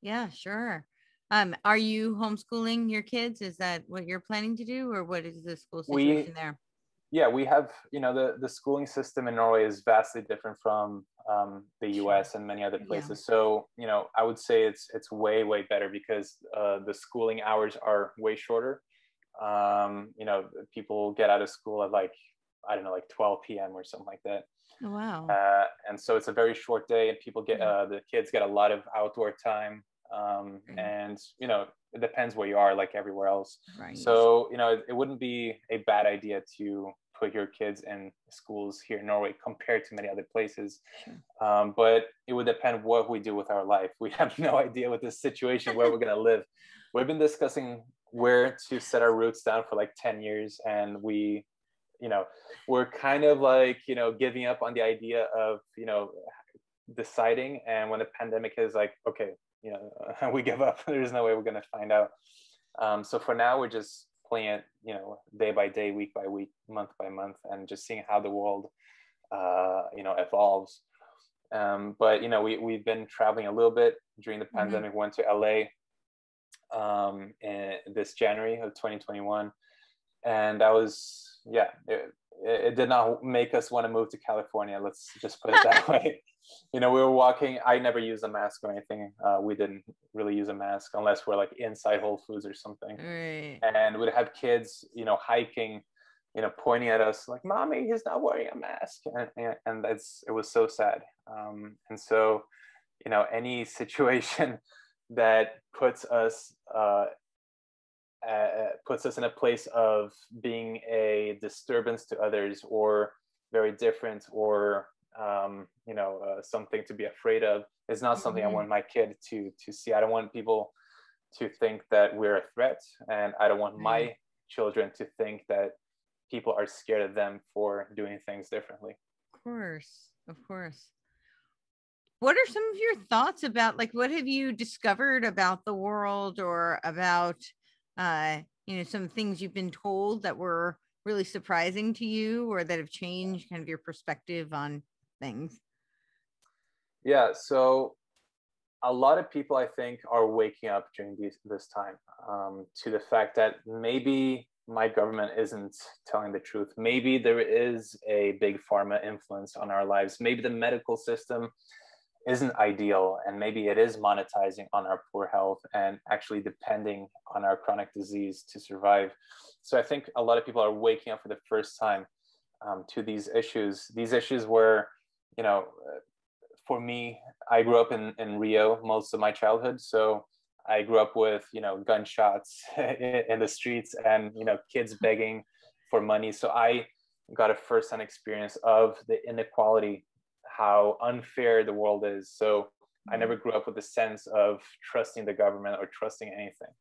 Yeah, sure. Are you homeschooling your kids? Is that what you're planning to do, or what is the school situation there? Yeah, we have, the schooling system in Norway is vastly different from the US and many other places. So, I would say it's way, way better because the schooling hours are way shorter. People get out of school at like 12 p.m. or something like that. Oh, wow. And so it's a very short day, and people get, the kids get a lot of outdoor time. And, it depends where you are, like everywhere else. Right. So, it wouldn't be a bad idea to put your kids in schools here in Norway compared to many other places. Sure. But it would depend what we do with our life. We have no idea with this situation where we're going to live. We've been discussing where to set our roots down for like 10 years. And we're kind of like, giving up on the idea of, deciding. And when the pandemic is like, okay, we give up. There's no way we're going to find out. So for now, we're just playing it, day by day, week by week, month by month, and just seeing how the world, evolves. But, we've been traveling a little bit during the pandemic, went to LA in this January of 2021. And that was, it did not make us want to move to California. Let's just put it that way. We were walking. I never used a mask or anything. We didn't really use a mask unless we're like inside Whole Foods or something. Right. And we'd have kids, hiking, pointing at us like, "Mommy, he's not wearing a mask," and it was so sad. And so, any situation that puts us in a place of being a disturbance to others, or very different, or something to be afraid of, is not something I want my kid to see. I don't want people to think that we're a threat, and I don't want my children to think that people are scared of them for doing things differently. Of course. What are some of your thoughts about, like, what have you discovered about the world, or about some things you've been told that were really surprising to you, or that have changed kind of your perspective on things? Yeah, so a lot of people, I think, are waking up during this time to the fact that maybe my government isn't telling the truth. Maybe there is a big pharma influence on our lives. Maybe the medical system isn't ideal, and maybe it is monetizing on our poor health and actually depending on our chronic disease to survive. So I think a lot of people are waking up for the first time to these issues. These issues were, you know, for me, I grew up in Rio most of my childhood. So I grew up with, you know, gunshots in the streets and, you know, kids begging for money. So I got a firsthand experience of the inequality, how unfair the world is. So I never grew up with a sense of trusting the government or trusting anything.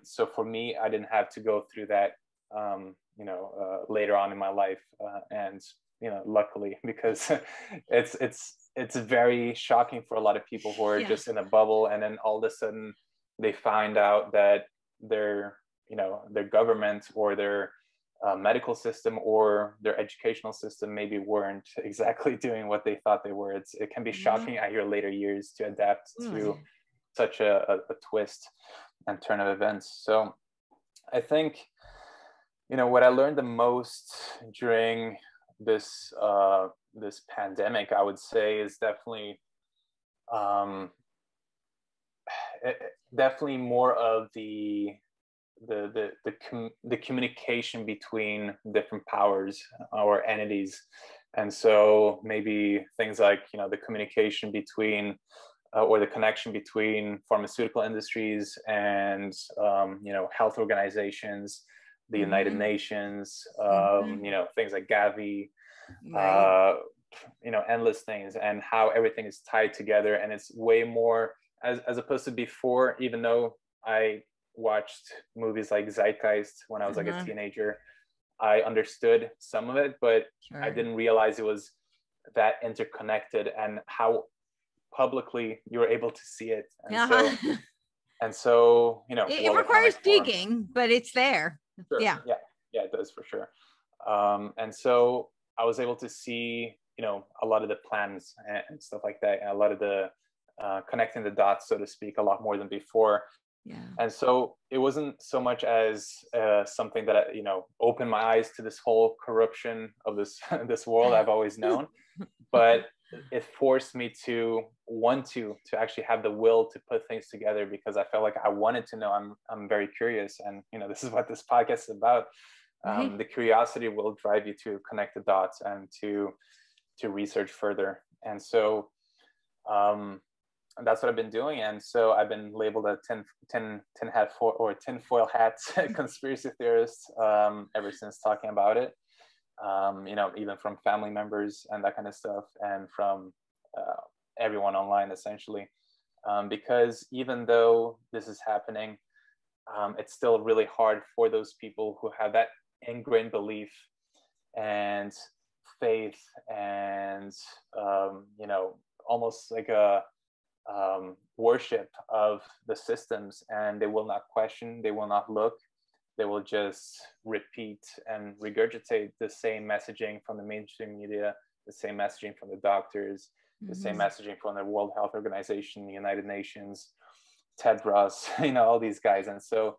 So for me, I didn't have to go through that, later on in my life. And, you know, luckily, because it's very shocking for a lot of people who are just in a bubble. And then all of a sudden they find out that their government or their medical system or their educational system maybe weren't exactly doing what they thought they were. It can be shocking at your later years to adapt to such a twist and turn of events. So I think, you know, what I learned the most during this pandemic, I would say, is definitely definitely more of the communication between different powers or entities. And so maybe things like, you know, the communication between or the connection between pharmaceutical industries and health organizations, the United Nations, things like Gavi, endless things, and how everything is tied together. And it's way more as opposed to before, even though I watched movies like Zeitgeist when I was like a teenager, I understood some of it, but I didn't realize it was that interconnected and how publicly you're able to see it. And so, you know, it requires digging, but it's there. Sure. Yeah, it does for sure. And so I was able to see, you know, a lot of the plans and stuff like that, and a lot of the connecting the dots, so to speak, a lot more than before. And so it wasn't so much as something that opened my eyes to this whole corruption of this world I've always known, but it forced me to want to actually have the will to put things together, because I felt like I wanted to know. I'm very curious, and you know, this is what this podcast is about. The curiosity will drive you to connect the dots and to research further. And so that's what I've been doing. And so I've been labeled a tinfoil hat conspiracy theorist ever since talking about it. Even from family members and that kind of stuff, and from everyone online, essentially. Because even though this is happening, it's still really hard for those people who have that ingrained belief and faith and, almost like a worship of the systems, and they will not question, they will not look. They will just repeat and regurgitate the same messaging from the mainstream media, the same messaging from the doctors, the same messaging from the World Health Organization, the United Nations, Tedros, all these guys. And so,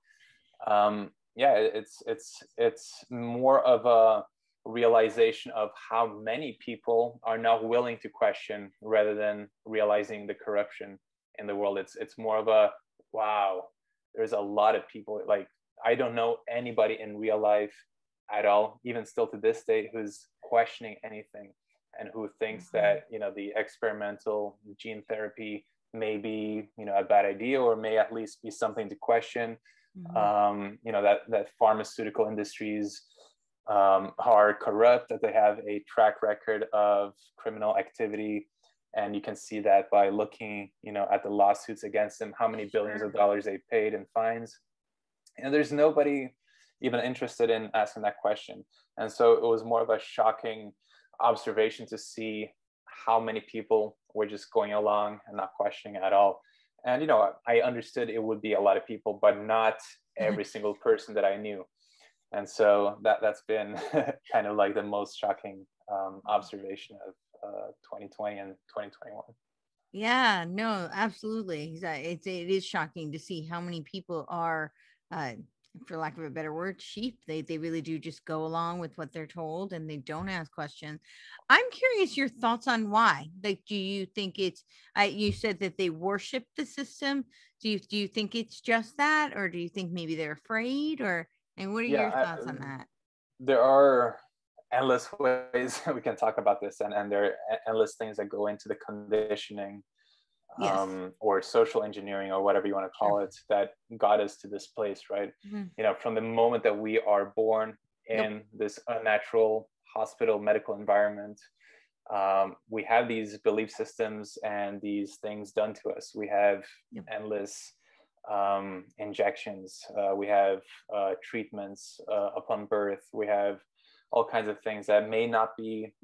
it's more of a realization of how many people are not willing to question, rather than realizing the corruption in the world. It's more of a, wow, there's a lot of people. Like, I don't know anybody in real life at all, even still to this day, who's questioning anything, and who thinks that, the experimental gene therapy may be, a bad idea, or may at least be something to question. That pharmaceutical industries are corrupt, that they have a track record of criminal activity. And you can see that by looking, at the lawsuits against them, how many billions of dollars they paid in fines. And there's nobody even interested in asking that question. And so it was more of a shocking observation to see how many people were just going along and not questioning at all. And, I understood it would be a lot of people, but not every single person that I knew. And so that's been kind of like the most shocking observation of 2020 and 2021. Yeah, no, absolutely. It is shocking to see how many people are for lack of a better word, sheep. They really do just go along with what they're told and they don't ask questions. I'm curious your thoughts on why. Like, do you think it's you said that they worship the system? Do you think it's just that, or do you think maybe they're afraid, or and what are your Yeah, thoughts on that? there are endless ways we can talk about this, and there are endless things that go into the conditioning, Yes. or social engineering, or whatever you want to Sure. call it, that got us to this place, right? Mhm. From the moment that we are born Yep. in this unnatural hospital medical environment, we have these belief systems and these things done to us. We have Yep. endless injections. We have treatments upon birth. We have all kinds of things that may not be,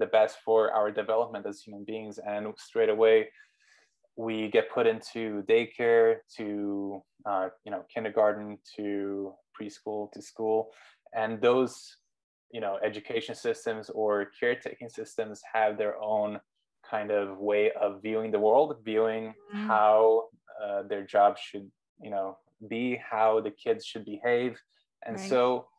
the best for our development as human beings. And straight away, we get put into daycare, to kindergarten, to preschool, to school, and those education systems or caretaking systems have their own kind of way of viewing the world, viewing Mhm. how their job should be, how the kids should behave. And Right. so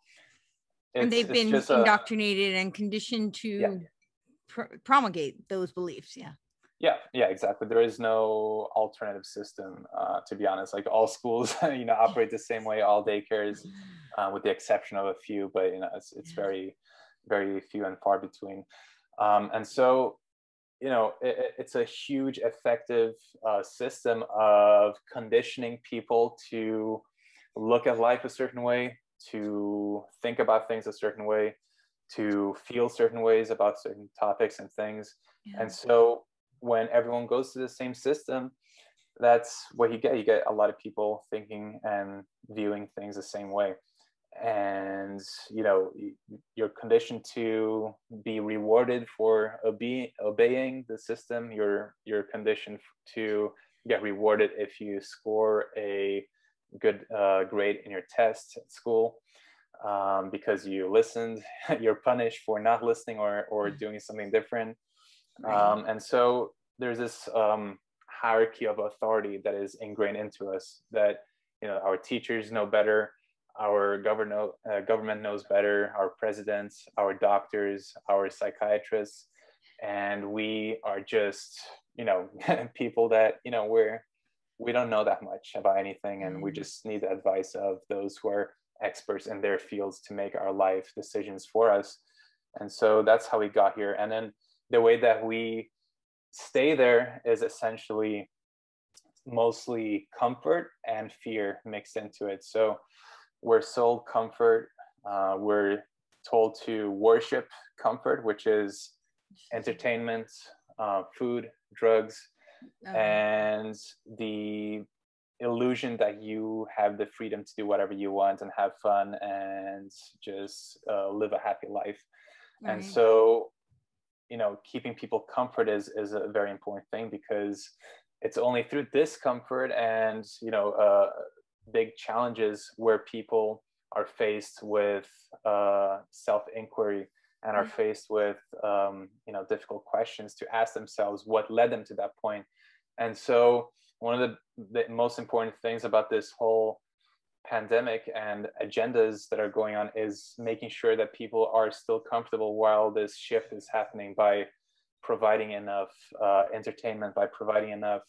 And it's they've it's been just a indoctrinated and conditioned yeah. to promulgate those beliefs. Yeah. Yeah, exactly. There is no alternative system, to be honest. Like, all schools, operate the same way. All daycares, with the exception of a few, but it's Yeah. very, very few and far between. And so, it's a huge, effective system of conditioning people to look at life a certain way, to think about things a certain way, to feel certain ways about certain topics and things. Yeah. And so when everyone goes to the same system, that's what you get. You get a lot of people thinking and viewing things the same way. And you're conditioned to be rewarded for obeying the system. You're conditioned to get rewarded if you score a good grade in your test at school, because you listened. You're punished for not listening, or doing something different. Right. And so there's this hierarchy of authority that is ingrained into us, that our teachers know better, our government knows better, our presidents, our doctors, our psychiatrists, and we are just people that we don't know that much about anything, and we Mm. just need the advice of those who are experts in their fields to make our life decisions for us. And so that's how we got here. And then the way that we stay there is essentially mostly comfort and fear mixed into it. So we're sold comfort. We're told to worship comfort, which is entertainment, food, drugs, Oh, and the illusion that you have the freedom to do whatever you want and have fun and just live a happy life. And right. so keeping people comfort is a very important thing, because it's only through discomfort and big challenges where people are faced with self-inquiry, and are faced with difficult questions to ask themselves what led them to that point. And so one of the most important things about this whole pandemic and agendas that are going on is making sure that people are still comfortable while this shift is happening, by providing enough entertainment, by providing enough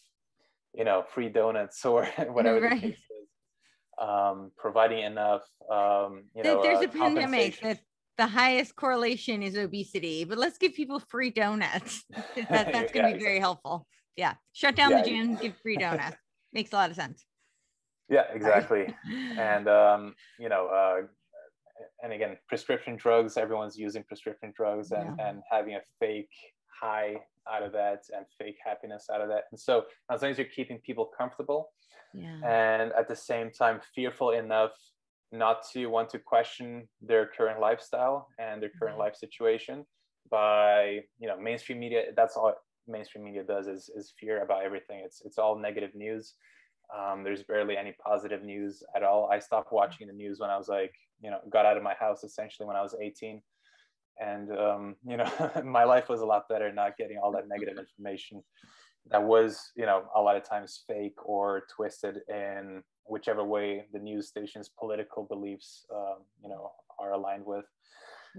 free donuts, or whatever the Right. case is, providing enough There's a pandemic compensation. that the highest correlation is obesity, but let's give people free donuts. That's going Yeah, to be very exactly. helpful. Yeah. Shut down the Yeah. gym, give free donuts. Makes a lot of sense. Yeah, Sorry. exactly. And and again, prescription drugs, everyone's using prescription drugs, and Yeah. having a fake high out of that, and fake happiness out of that. And so as long as you're keeping people comfortable, Yeah. and at the same time fearful enough not to want to question their current lifestyle and their current Yeah. life situation, by mainstream media, that's all mainstream media does, is fear about everything. It's all negative news. There's barely any positive news at all. I stopped watching the news when I was like, got out of my house essentially when I was 18. And, my life was a lot better not getting all that negative information. that was, you know, a lot of times fake or twisted in whichever way the news station's political beliefs, you know, are aligned with.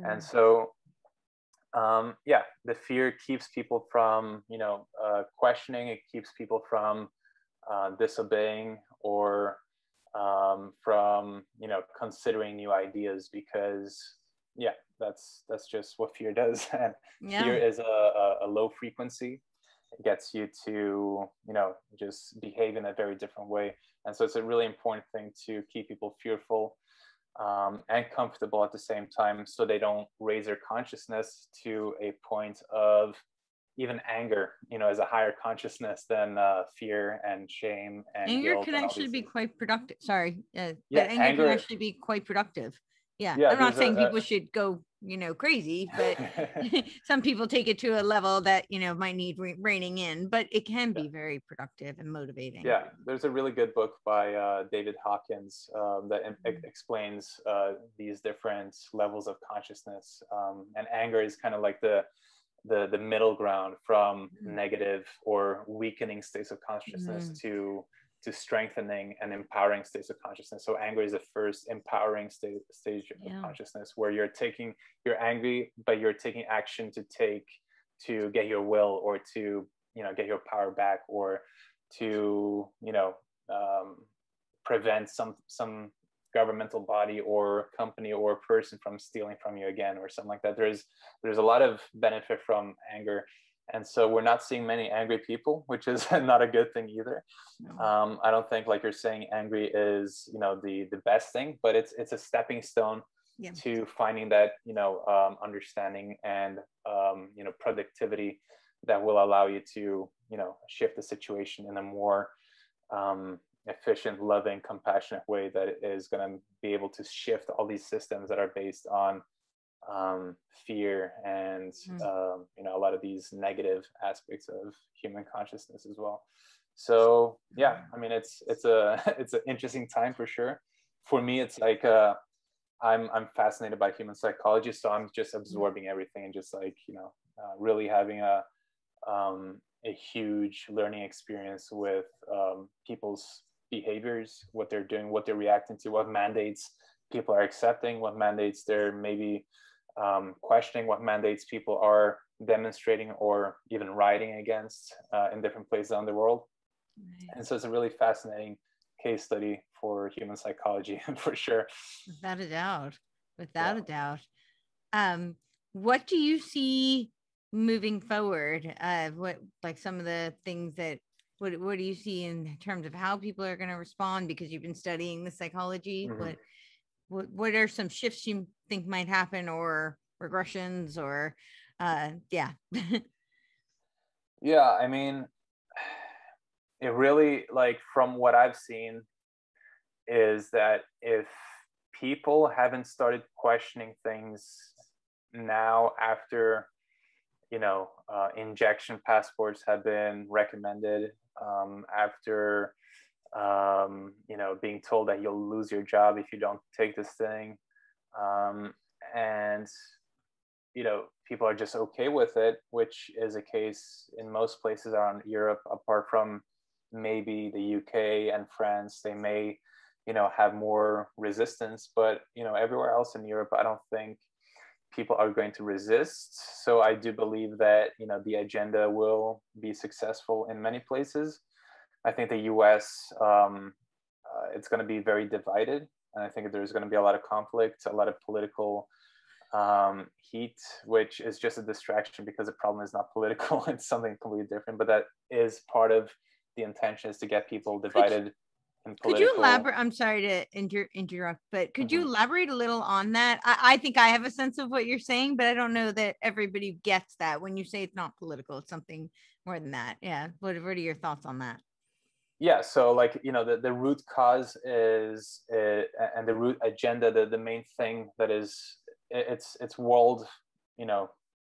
And so, yeah, the fear keeps people from, you know, questioning. It keeps people from disobeying or from, you know, considering new ideas, because yeah, that's just what fear does. And fear is a low frequency. It gets you to, you know, just behave in a very different way. And so it's a really important thing to keep people fearful and comfortable at the same time, so they don't raise their consciousness to a point of even anger, you know, as a higher consciousness than fear and shame and anger guilt can and all actually these be things. quite productive. Sorry, Yeah, but anger can anger. actually be quite productive. Yeah, Yeah, I'm not there's saying people should go, you know, crazy, but some people take it to a level that, you know, might need reining in, but it can be very productive and motivating. Yeah, there's a really good book by David Hawkins that explains these different levels of consciousness, and anger is kind of like the middle ground from negative or weakening states of consciousness to strengthening and empowering states of consciousness. So anger is the first empowering stage of consciousness, where you're angry, but you're taking action to get your will, or to, you know, get your power back, or to, you know, prevent some governmental body or company or person from stealing from you again, or something like that. There's a lot of benefit from anger. And so we're not seeing many angry people, which is not a good thing either. I don't think, like you're saying, angry is, you know, the best thing, but it's a stepping stone to finding that, you know, understanding and, you know, productivity that will allow you to, you know, shift the situation in a more efficient, loving, compassionate way that is going to be able to shift all these systems that are based on fear and you know, a lot of these negative aspects of human consciousness as well. So yeah, I mean, it's an interesting time for sure. For me, it's like I'm fascinated by human psychology, so I'm just absorbing everything and just, like, you know, really having a huge learning experience with people's behaviors, what they're doing, what they're reacting to, what mandates people are accepting, what mandates they're maybe questioning, what mandates people are demonstrating or even rioting against in different places around the world. And so it's a really fascinating case study for human psychology for sure. Without a doubt. Without a doubt. What do you see moving forward? What, like, some of the things that, what do you see in terms of how people are going to respond, because you've been studying the psychology? What are some shifts you think might happen, or regressions, or yeah. Yeah, I mean, it really, like, from what I've seen, is that if people haven't started questioning things now, after, you know, injection passports have been recommended, after you know, being told that you'll lose your job if you don't take this thing, and, you know, people are just okay with it, which is a case in most places around Europe, apart from maybe the UK and France. They may, you know, have more resistance, but, you know, everywhere else in Europe, I don't think people are going to resist. So I do believe that, you know, the agenda will be successful in many places. I think the US, it's going to be very divided, and I think there's going to be a lot of conflict, a lot of political heat, which is just a distraction, because the problem is not political. It's something completely different, but that is part of the intention, is to get people divided. Could you elaborate? I'm sorry to interrupt, but could you elaborate a little on that? I think I have a sense of what you're saying, but I don't know that everybody gets that. When you say it's not political, it's something more than that. Yeah. What are your thoughts on that? Yeah, so, like, you know, the root cause is, and the root agenda, the main thing that is, it's world, you know,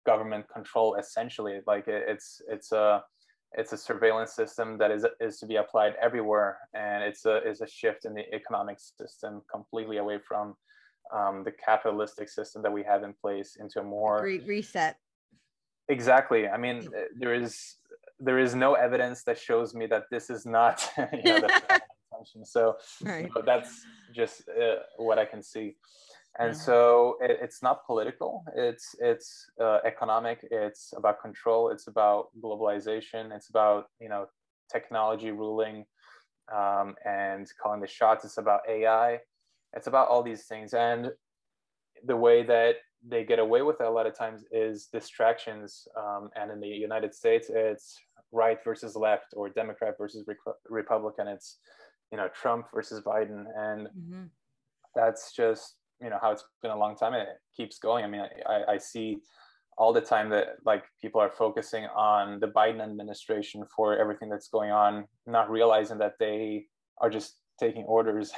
government control, essentially. Like, it's a surveillance system that is to be applied everywhere, and it's a shift in the economic system, completely away from the capitalistic system that we have in place, into a more great reset. Exactly. I mean, there is no evidence that shows me that this is not, the intention. So Right. that's just what I can see. And Yeah. so it's not political. It's economic. It's about control. It's about globalization. It's about technology ruling and calling the shots. It's about AI. It's about all these things. And the way that they get away with it a lot of times is distractions. And in the United States, it's right versus left, or Democrat versus Republican. It's Trump versus Biden, and that's just how it's been a long time, and it keeps going. I mean, I see all the time that like people are focusing on the Biden administration for everything that's going on, not realizing that they are just taking orders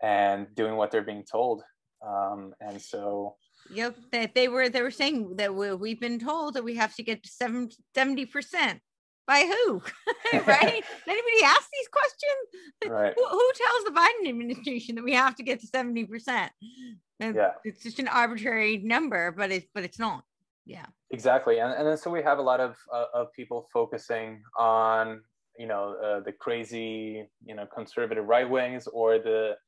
and doing what they're being told. And so Yep, that they were saying that we've been told that we have to get to 70%. By who? Right? Anybody ask these questions? Right. Who tells the Biden administration that we have to get to 70%? Yeah. It's just an arbitrary number, but it's not. Yeah. Exactly. And then so we have a lot of people focusing on the crazy conservative right wings, or the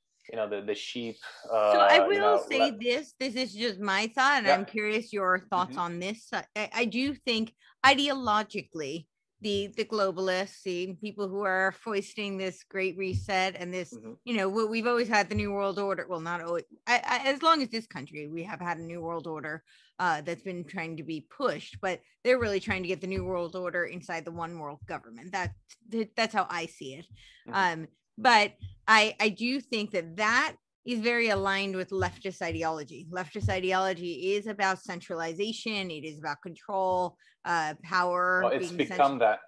sheep. So I will say this is just my thought, and I'm curious your thoughts on this. I do think ideologically the globalists, the people who are foisting this great reset and this, what we've always had, the new world order. Well, not always, as long as this country, we have had a new world order that's been trying to be pushed, but they're really trying to get the new world order inside the one world government. That's how I see it. But I do think that is very aligned with leftist ideology. Leftist ideology is about centralization. It is about control, power. Well, it's become that.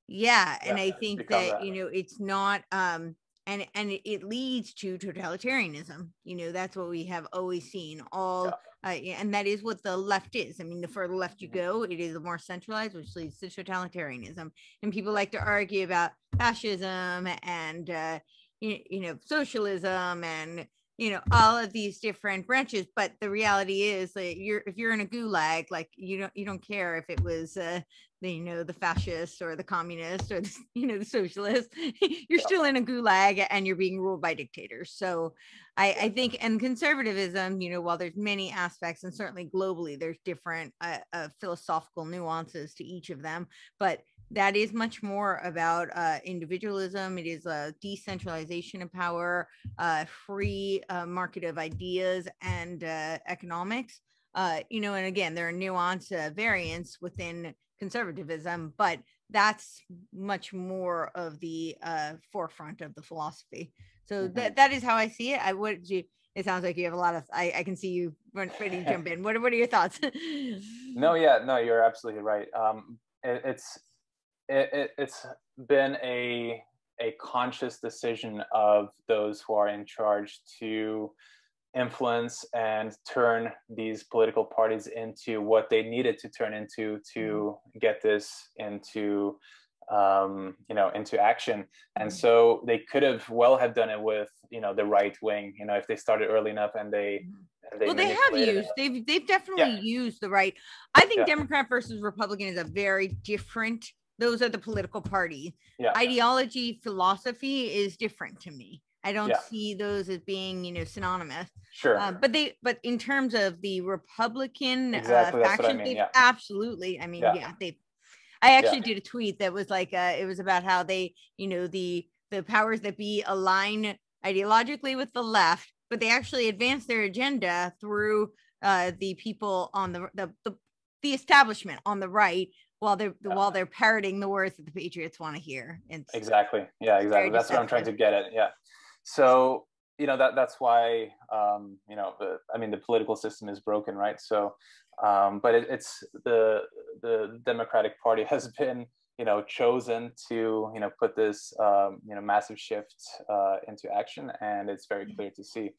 Yeah. And I think that, it's not, and it leads to totalitarianism. That's what we have always seen and that is what the left is. I mean, the further left you go, it is more centralized, which leads to totalitarianism. And people like to argue about fascism and, socialism and, all of these different branches. But the reality is that if you're in a gulag, like you don't care if it was, the fascists or the communists or the socialists, you're still in a gulag and you're being ruled by dictators. So I think, and conservatism, while there's many aspects, and certainly globally, there's different philosophical nuances to each of them, but that is much more about individualism. It is a decentralization of power, free market of ideas and economics. And again, there are nuanced variants within conservatism, but that's much more of the forefront of the philosophy. So that is how I see it. It sounds like you have a lot of, I can see you ready to jump in. What are your thoughts? No, you're absolutely right. It's been a conscious decision of those who are in charge to influence and turn these political parties into what they needed to turn into to get this into into action. And so they could have done it with the right wing, if they started early enough and they they've definitely used the right. I think Democrat versus Republican is a very different, those are the political parties. Ideology, philosophy is different to me. I don't see those as being, synonymous. Sure. But in terms of the Republican faction, that's what I mean, absolutely. I mean, I actually did a tweet that was like, it was about how they, the powers that be align ideologically with the left, but they actually advance their agenda through the people on the establishment on the right, while they're parroting the words that the patriots want to hear. Exactly. Exactly. That's what I'm trying to get at. Yeah. So, that's why, the political system is broken, right? So, but it's the Democratic Party has been, chosen to, put this, massive shift into action, and it's very clear to see.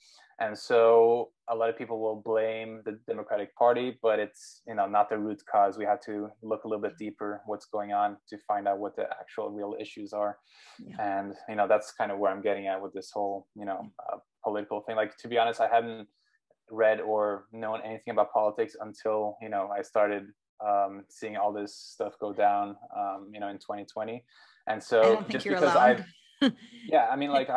And so a lot of people will blame the Democratic Party, but it's, not the root cause. We have to look a little bit deeper what's going on to find out what the actual real issues are. And, that's kind of where I'm getting at with this whole, political thing. Like, to be honest, I hadn't read or known anything about politics until, I started seeing all this stuff go down, in 2020. And I so don't think just you're because alone. yeah, I mean, like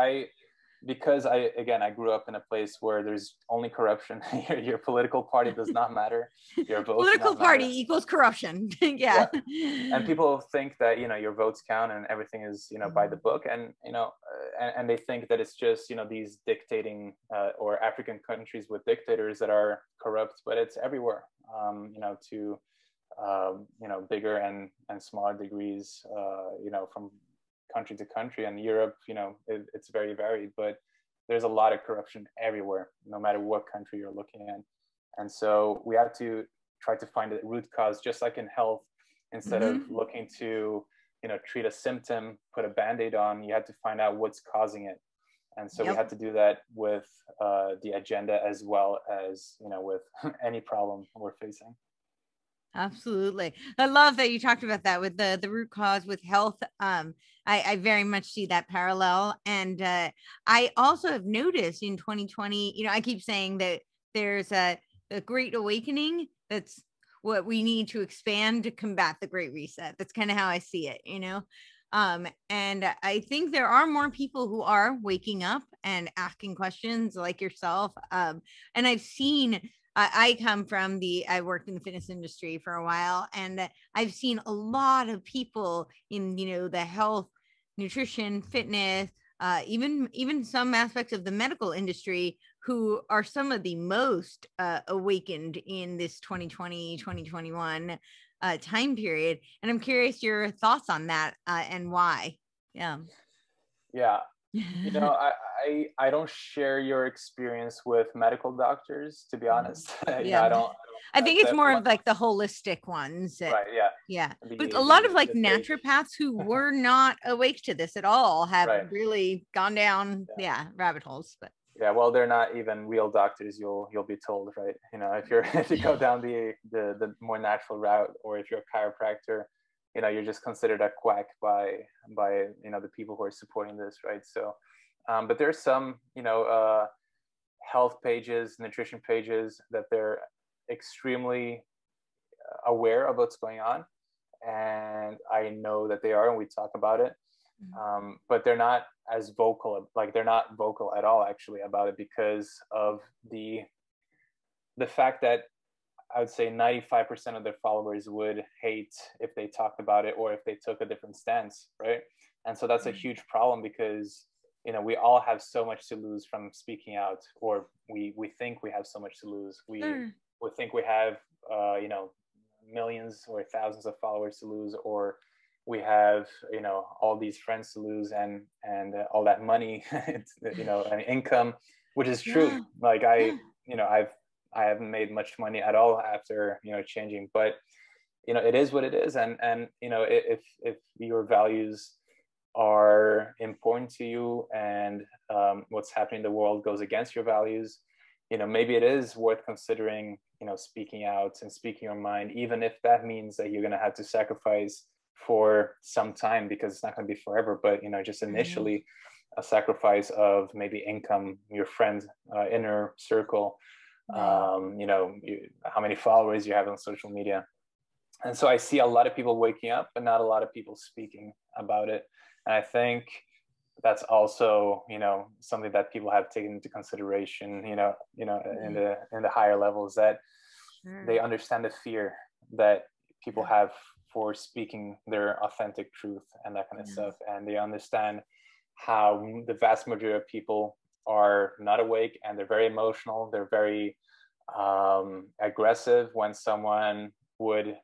because I grew up in a place where there's only corruption. Your political party does not matter. Your votes do Political not party matter. equals corruption. Yeah. Yeah. And people think that, your votes count and everything is, by the book. And, and they think that it's just, these dictating or African countries with dictators that are corrupt, but it's everywhere, to, bigger and smaller degrees, from country to country. And Europe, it's very varied, but there's a lot of corruption everywhere, no matter what country you're looking at. And so we have to try to find a root cause, just like in health. Instead of looking to, treat a symptom, put a Band-Aid on, you have to find out what's causing it. And so we had to do that with the agenda, as well as, with any problem we're facing. Absolutely. I love that you talked about that with the root cause with health. I very much see that parallel. And I also have noticed in 2020, I keep saying that there's a great awakening. That's what we need to expand to combat the Great Reset. That's kind of how I see it, and I think there are more people who are waking up and asking questions like yourself. And I've seen, I come from I worked in the fitness industry for a while, and I've seen a lot of people in, the health, nutrition, fitness, even some aspects of the medical industry who are some of the most awakened in this 2020, 2021 time period. And I'm curious your thoughts on that and why. Yeah. Yeah. I don't share your experience with medical doctors, to be honest. Yeah. I think it's more of like the holistic ones. Right. Yeah. Yeah. But a lot of like naturopaths who were not awake to this at all have really gone down, rabbit holes. But yeah, well, they're not even real doctors. You'll be told, right? If you go down the more natural route, or if you're a chiropractor, you're just considered a quack by the people who are supporting this, right? So, but there's some health pages, nutrition pages that they're extremely aware of what's going on, and I know that they are, and we talk about it. But they're not as vocal, they're not vocal at all actually about it, because of the fact that I would say 95% of their followers would hate if they talked about it, or if they took a different stance, right? And so that's a huge problem, because we all have so much to lose from speaking out, or we think we have so much to lose. We think we have millions or thousands of followers to lose, or we have all these friends to lose, and all that money, and income, which is true. I haven't made much money at all after changing, but it is what it is. And if your values are important to you, and what's happening in the world goes against your values, maybe it is worth considering speaking out and speaking your mind, even if that means that you're going to have to sacrifice for some time, because it's not going to be forever, but just initially a sacrifice of maybe income, your friends, inner circle, how many followers you have on social media. And so I see a lot of people waking up, but not a lot of people speaking about it. And I think that's also something that people have taken into consideration in the higher levels, that they understand the fear that people have for speaking their authentic truth and that kind of stuff. And they understand how the vast majority of people are not awake, and they're very emotional. They're very aggressive when someone would,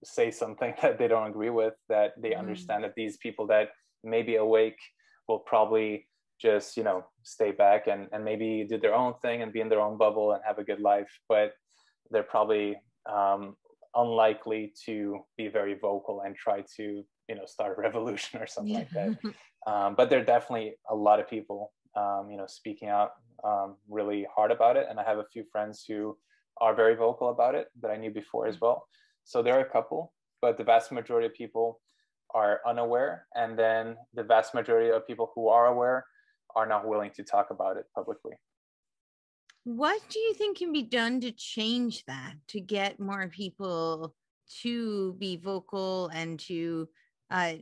say something that they don't agree with, that they understand that these people that may be awake will probably just, stay back and maybe do their own thing and be in their own bubble and have a good life. But they're probably unlikely to be very vocal and try to start a revolution or something like that. But there are definitely a lot of people speaking out really hard about it, and I have a few friends who are very vocal about it that I knew before as well. So there are a couple, but the vast majority of people are unaware, and then the vast majority of people who are aware are not willing to talk about it publicly. What do you think can be done to change that, to get more people to be vocal and to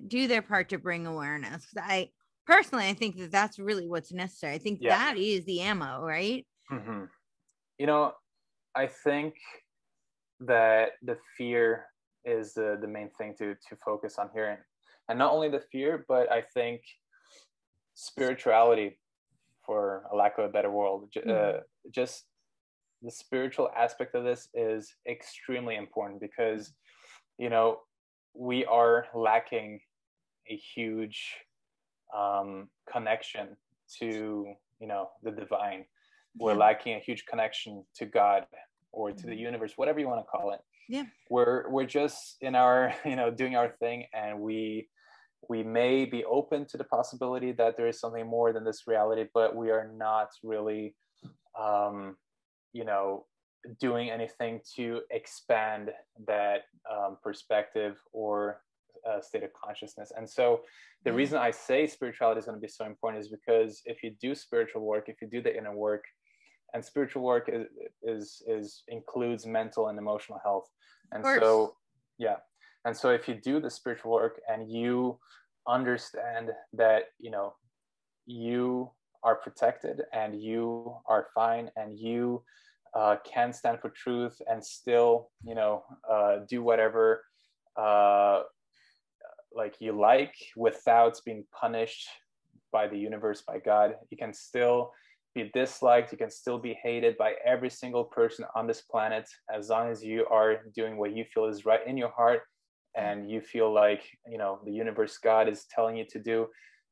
do their part to bring awareness? 'Cause I think that that's really what's necessary. I think Yeah. that is the ammo, right? Mm-hmm. You know, I think that the fear is the main thing to focus on here, and not only the fear, but I think spirituality, for a lack of a better word, just the spiritual aspect of this is extremely important because, you know, we are lacking a huge connection to, you know, the divine. We're lacking a huge connection to God or to the universe, whatever you want to call it. Yeah. We're just in our, you know, doing our thing, and we may be open to the possibility that there is something more than this reality, but we are not really you know, doing anything to expand that perspective or state of consciousness. And so the reason I say spirituality is going to be so important is because if you do spiritual work, if you do the inner work, and spiritual work is includes mental and emotional health. And so, yeah. And so if you do the spiritual work and you understand that, you know, you are protected and you are fine and you can stand for truth and still, you know, do whatever like you like without being punished by the universe, by God. You can still be disliked, you can still be hated by every single person on this planet, as long as you are doing what you feel is right in your heart and you feel like, you know, the universe, God is telling you to do,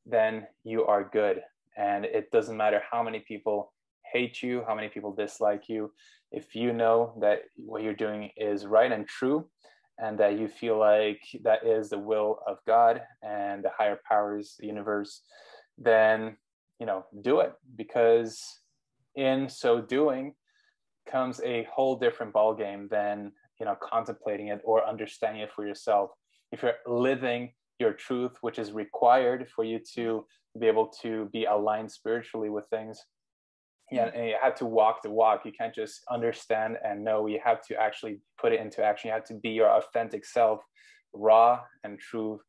then you are good. And it doesn't matter how many people hate you, how many people dislike you. If you know that what you're doing is right and true, and that you feel like that is the will of God and the higher powers, the universe, then, you know, do it. Because in so doing comes a whole different ballgame than, you know, contemplating it or understanding it for yourself. If you're living your truth, which is required for you to be able to be aligned spiritually with things, yeah, and you have to walk the walk. You can't just understand and know. You have to actually put it into action. You have to be your authentic self, raw and true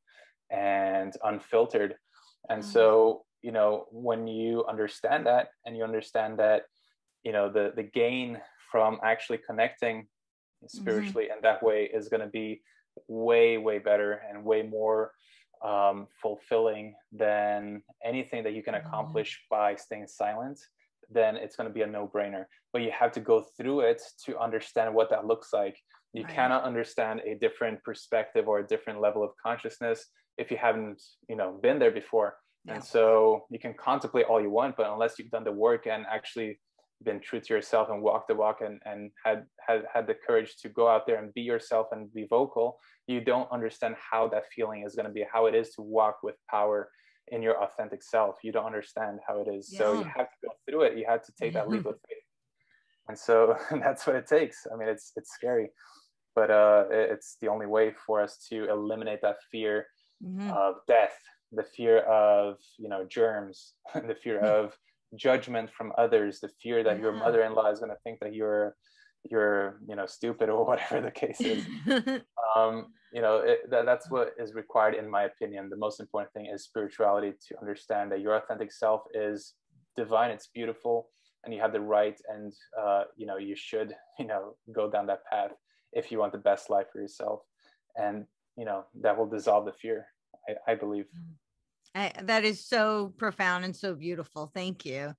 and unfiltered. And so, you know, when you understand that, and you understand that, you know, the gain from actually connecting spiritually in that way is going to be way better and way more fulfilling than anything that you can accomplish by staying silent, then it's going to be a no-brainer. But you have to go through it to understand what that looks like. You cannot understand a different perspective or a different level of consciousness if you haven't, you know, been there before. And so you can contemplate all you want, but unless you've done the work and actually been true to yourself and walked the walk and had the courage to go out there and be yourself and be vocal, you don't understand how that feeling is going to be, how it is to walk with power in your authentic self. You don't understand how it is. So you have to go through it. You have to take that leap of faith. And so that's what it takes. I mean, it's scary, but it's the only way for us to eliminate that fear of death, the fear of, you know, germs, the fear of judgment from others, the fear that your mother-in-law is going to think that you're, you know, stupid or whatever the case is. You know, that's what is required, in my opinion. The most important thing is spirituality, to understand that your authentic self is divine, it's beautiful, and you have the right, and you know, you should, you know, go down that path if you want the best life for yourself. And, you know, that will dissolve the fear, I believe. That is so profound and so beautiful. Thank you.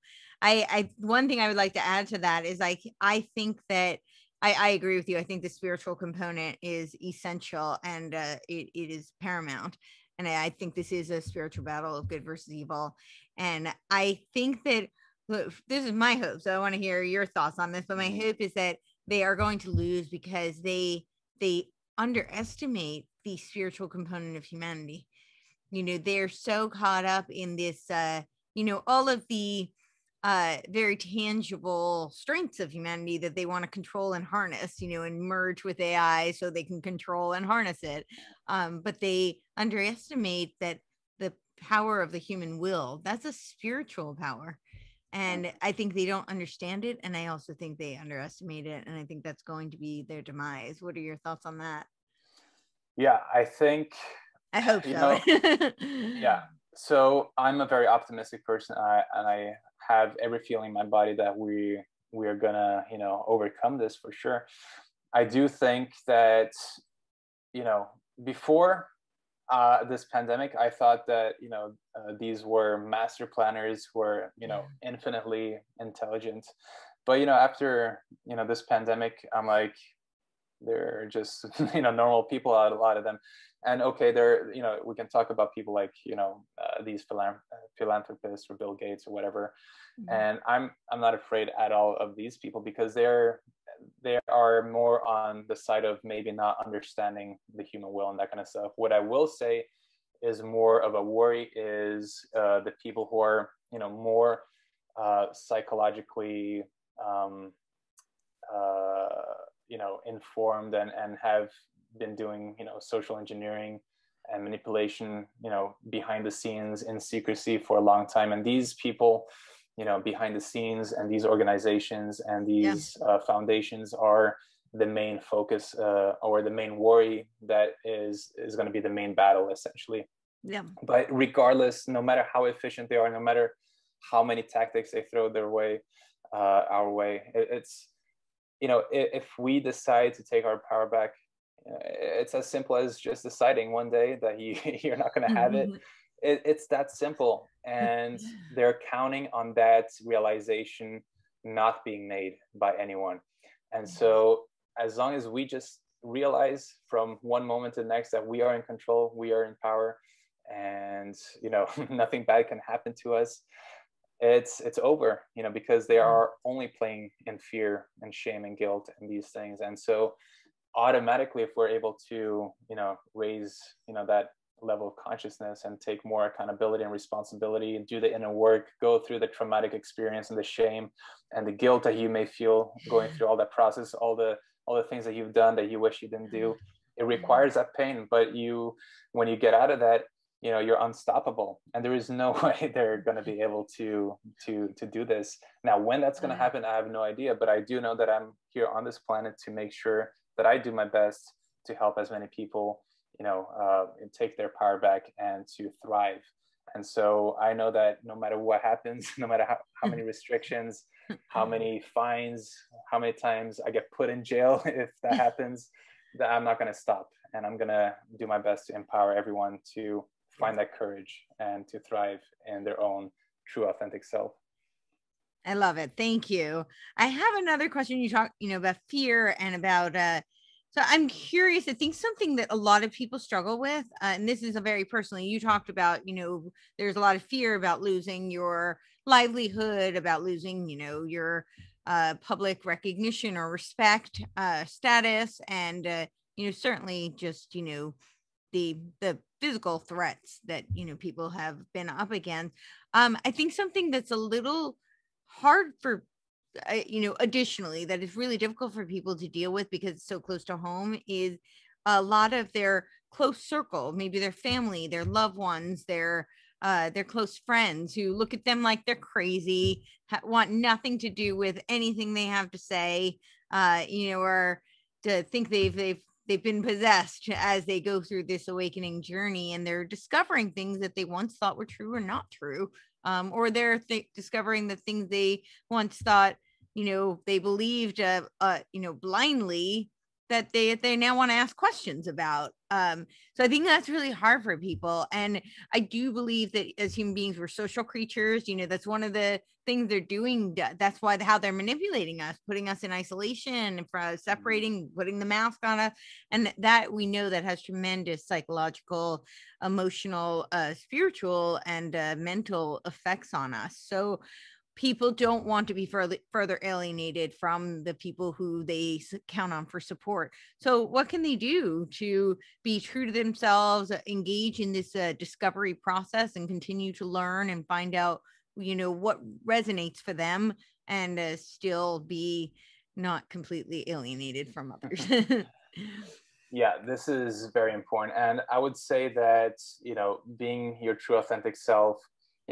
One thing I would like to add to that is I think that I agree with you. I think the spiritual component is essential, and it is paramount. And I think this is a spiritual battle of good versus evil. And I think that, look, this is my hope. So I want to hear your thoughts on this, but my hope is that they are going to lose because they underestimate the spiritual component of humanity. You know, they're so caught up in this, you know, all of the very tangible strengths of humanity that they want to control and harness, you know, and merge with AI so they can control and harness it. But they underestimate that the power of the human will, that's a spiritual power. And I think they don't understand it. And I also think they underestimate it. And I think that's going to be their demise. What are your thoughts on that? Yeah, I think, I hope you so. know, yeah. So I'm a very optimistic person, and I have every feeling in my body that we are gonna, overcome this for sure. I do think that, before this pandemic, I thought that these were master planners who were infinitely intelligent, but after this pandemic, I'm like, they're just normal people, a lot of them. And okay, they're we can talk about people like these philanthropists or Bill Gates or whatever, and I'm not afraid at all of these people, because they are more on the side of maybe not understanding the human will and that kind of stuff. What I will say is more of a worry is the people who are more psychologically informed and have been doing social engineering and manipulation behind the scenes in secrecy for a long time. And these people behind the scenes, and these organizations and these foundations are the main focus or the main worry that is going to be the main battle, essentially. Yeah. But regardless, no matter how efficient they are, no matter how many tactics they throw their way, our way, it's if we decide to take our power back, it's as simple as just deciding one day that you're not going to have it. It's that simple. And they're counting on that realization not being made by anyone. And so as long as we just realize from one moment to the next that we are in control, we are in power, and nothing bad can happen to us, it's over, because they are only playing in fear and shame and guilt and these things. And so automatically, if we're able to raise that level of consciousness and take more accountability and responsibility and do the inner work, go through the traumatic experience and the shame and the guilt that you may feel going through all that process, all the things that you've done that you wish you didn't do, it requires that pain. But when you get out of that, you're unstoppable, and there is no way they're going to be able to do this. Now, when that's going to happen, I have no idea, but I do know that I'm here on this planet to make sure that I do my best to help as many people take their power back and to thrive. And so I know that no matter what happens, no matter how many restrictions, how many fines, how many times I get put in jail if that happens, that I'm not going to stop, and I'm going to do my best to empower everyone to find that courage and to thrive in their own true, authentic self. I love it. Thank you. I have another question. You talk, about fear and about, so I'm curious. I think something that a lot of people struggle with, and this is a very personally, you talked about, there's a lot of fear about losing your livelihood, about losing, your public recognition or respect, status, and, certainly just, the physical threats that people have been up against. I think something that's a little hard for additionally, that is really difficult for people to deal with because it's so close to home, is a lot of their close circle, maybe their family, their loved ones, their close friends, who look at them like they're crazy, want nothing to do with anything they have to say, or to think they've been possessed as they go through this awakening journey, and they're discovering things that they once thought were true or not true, or they're discovering the things they once thought they believed blindly, that they now want to ask questions about. So I think that's really hard for people, and I do believe that as human beings, we're social creatures. That's one of the things they're doing. That's why how they're manipulating us, putting us in isolation, separating, putting the mask on us, and that we know that has tremendous psychological, emotional, spiritual, and mental effects on us. So people don't want to be further alienated from the people who they count on for support. So what can they do to be true to themselves, engage in this discovery process, and continue to learn and find out, what resonates for them, and still be not completely alienated from others? Yeah, this is very important. And I would say that, being your true authentic self,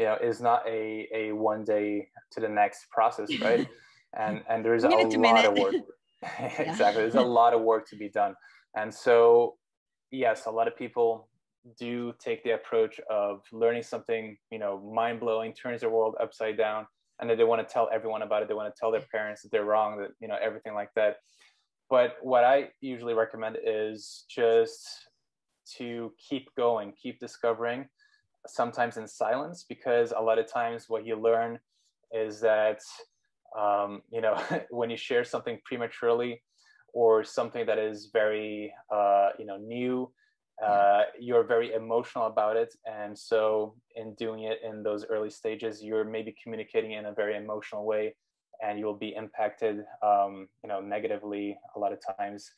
is not a one day to the next process, right? And there's a Minute to lot of minute. work. Yeah. Exactly, there's a lot of work to be done. And so yes, a lot of people do take the approach of learning something, mind-blowing, turns their world upside down, and then they want to tell everyone about it. They want to tell their parents that they're wrong, that everything like that. But what I usually recommend is just to keep going, keep discovering, sometimes in silence, because a lot of times what you learn is that when you share something prematurely or something that is very new, you're very emotional about it. And so in doing it in those early stages, you're maybe communicating in a very emotional way, and you'll be impacted negatively a lot of times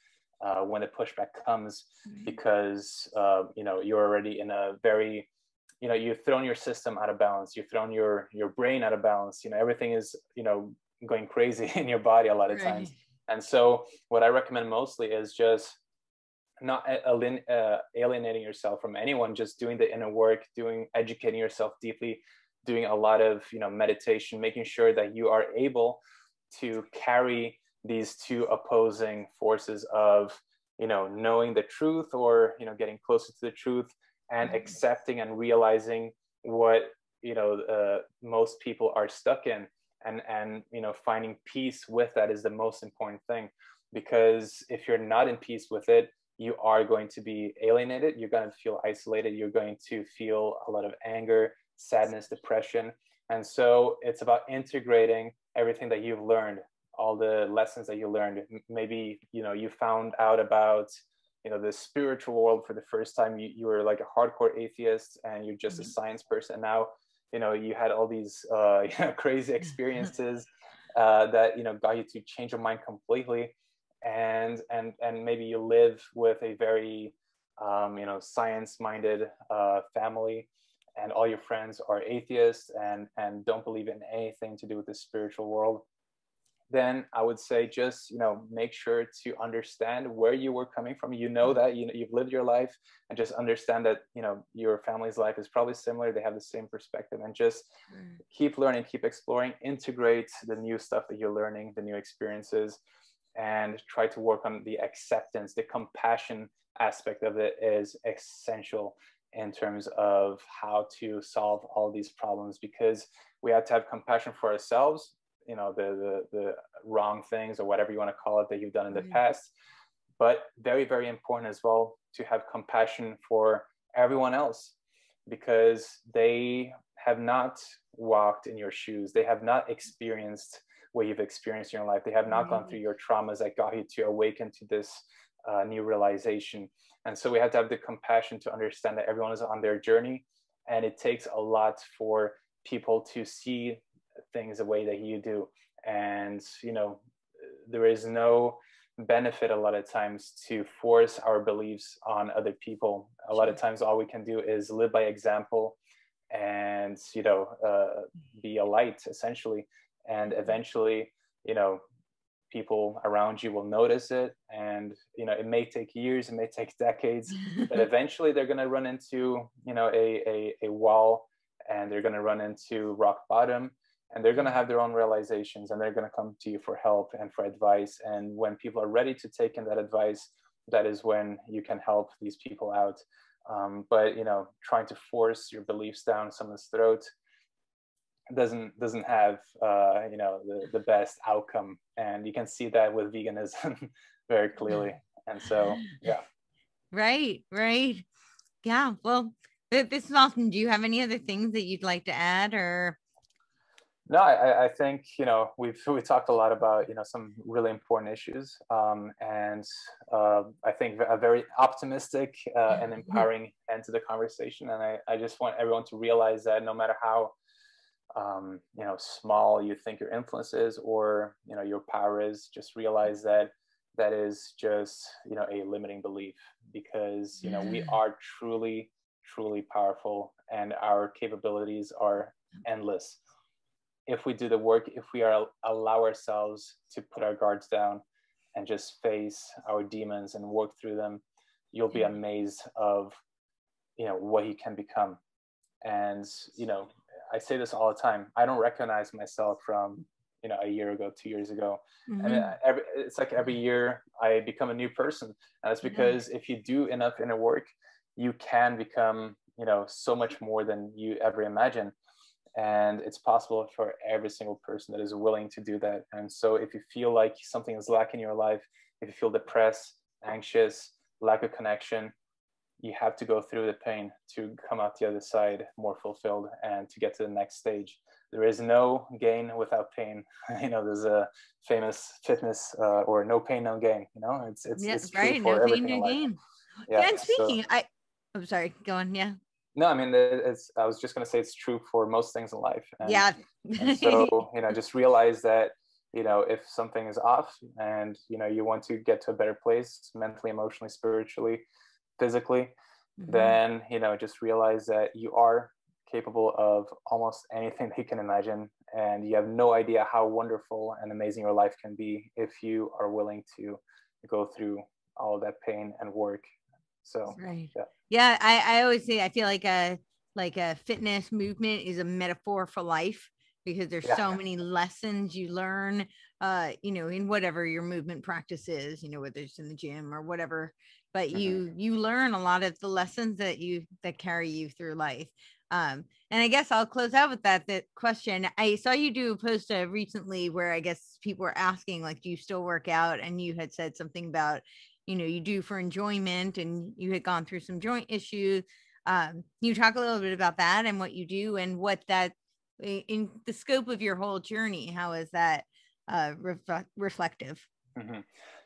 when the pushback comes, because you're already in a very, you've thrown your system out of balance, you've thrown your brain out of balance, everything is going crazy in your body a lot of times. And so what I recommend mostly is just not alienating yourself from anyone, just doing the inner work, educating yourself deeply, doing a lot of meditation, making sure that you are able to carry these two opposing forces of knowing the truth, or getting closer to the truth, and accepting and realizing what most people are stuck in, and finding peace with that is the most important thing. Because if you're not in peace with it, you are going to be alienated, you're going to feel isolated, you're going to feel a lot of anger, sadness, depression. And so it's about integrating everything that you've learned, all the lessons that you learned. Maybe you found out about the spiritual world for the first time. You were like a hardcore atheist, and you're just a science person. Now you had all these crazy experiences that got you to change your mind completely, and maybe you live with a very science-minded family, and all your friends are atheists and don't believe in anything to do with the spiritual world. Then I would say just make sure to understand where you were coming from. That you've lived your life, and just understand that your family's life is probably similar. They have the same perspective, and just keep learning, keep exploring, integrate the new stuff that you're learning, the new experiences, and try to work on the acceptance. The compassion aspect of it is essential in terms of how to solve all these problems, because we have to have compassion for ourselves, the wrong things or whatever you want to call it that you've done in the past. But very, very important as well to have compassion for everyone else, because they have not walked in your shoes. They have not experienced what you've experienced in your life. They have not gone through your traumas that got you to awaken to this new realization. And so we have to have the compassion to understand that everyone is on their journey, and it takes a lot for people to see things the way that you do. And there is no benefit a lot of times to force our beliefs on other people. A lot of times all we can do is live by example, and be a light, essentially. And eventually people around you will notice it, and it may take years, it may take decades, but eventually they're going to run into a wall, and they're going to run into rock bottom, and they're going to have their own realizations, and they're going to come to you for help and for advice. And when people are ready to take in that advice, that is when you can help these people out. But trying to force your beliefs down someone's throat doesn't have the best outcome. And you can see that with veganism very clearly. And so Right. Yeah, well, this is awesome. Do you have any other things that you'd like to add? Or no, I think we talked a lot about some really important issues, and I think a very optimistic and empowering end to the conversation. And I just want everyone to realize that no matter how small you think your influence is, or your power is, just realize that that is just a limiting belief, because we are truly powerful, and our capabilities are endless if we do the work, if we allow ourselves to put our guards down and just face our demons and work through them. You'll be amazed of what you can become. And I say this all the time. I don't recognize myself from, a year ago, 2 years ago. And it's like every year I become a new person. And that's because if you do enough inner work, you can become, so much more than you ever imagine. And it's possible for every single person that is willing to do that. And so if you feel like something is lacking in your life, if you feel depressed, anxious, lack of connection, you have to go through the pain to come out the other side more fulfilled and to get to the next stage. There is no gain without pain. There's a famous fitness or no pain, no gain. It's true right. for No pain, everything in no life. gain. Yeah. Yeah. And speaking, I'm sorry, go on. Yeah. No, I mean, I was just going to say it's true for most things in life. And so, just realize that, if something is off and, you want to get to a better place mentally, emotionally, spiritually, physically, then, just realize that you are capable of almost anything that you can imagine. And you have no idea how wonderful and amazing your life can be if you are willing to go through all of that pain and work. So, right. Yeah. I always say, I feel like a fitness movement is a metaphor for life, because there's so many lessons you learn, in whatever your movement practice is, whether it's in the gym or whatever, but you learn a lot of the lessons that carry you through life. And I guess I'll close out with that question. I saw you do a post recently where I guess people were asking, like, do you still work out? And you had said something about, you do for enjoyment, and you had gone through some joint issues. You talk a little bit about that and what you do and what that, in the scope of your whole journey, how is that reflective?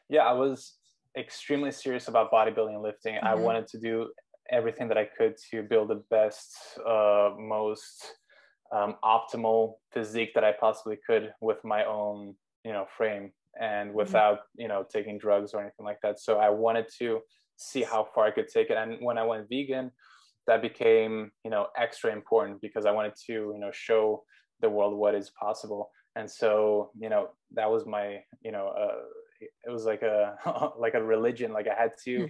Yeah, I was extremely serious about bodybuilding and lifting. I wanted to do everything that I could to build the best, most optimal physique that I possibly could with my own, frame, and without, taking drugs or anything like that. So I wanted to see how far I could take it. And when I went vegan, that became, extra important, because I wanted to, show the world what is possible. And so, that was my, it was like a like a religion. Like I had to,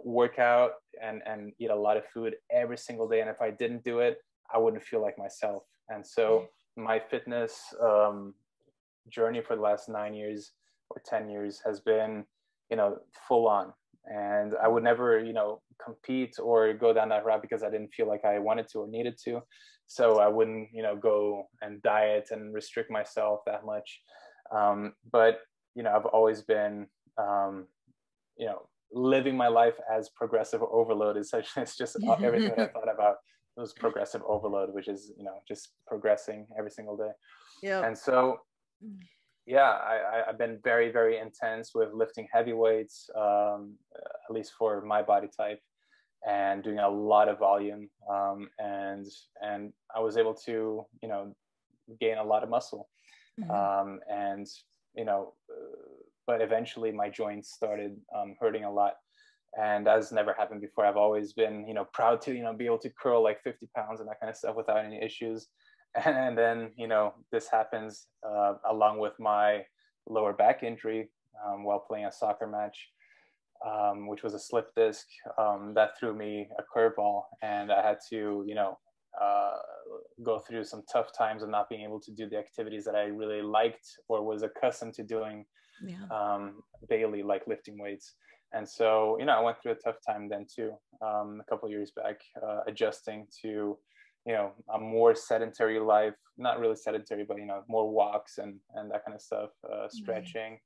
work out and eat a lot of food every single day. And if I didn't do it, I wouldn't feel like myself. And so my fitness journey for the last 9 years or 10 years has been, full on. And I would never, compete or go down that route because I didn't feel like I wanted to or needed to. So I wouldn't, go and diet and restrict myself that much. But, I've always been, living my life as progressive overload. It's just everything that I thought about was progressive overload, which is, just progressing every single day. Yeah. And so, yeah, I've been very, very intense with lifting heavy weights, at least for my body type, and doing a lot of volume. And I was able to, gain a lot of muscle. But eventually my joints started hurting a lot. And that's never happened before. I've always been, proud to, be able to curl like 50 pounds and that kind of stuff without any issues. And then, this happens along with my lower back injury while playing a soccer match, which was a slip disc that threw me a curveball. And I had to, go through some tough times of not being able to do the activities that I really liked or was accustomed to doing daily, like lifting weights. And so, I went through a tough time then too, a couple of years back, adjusting to, a more sedentary life, not really sedentary, but, more walks and that kind of stuff, stretching,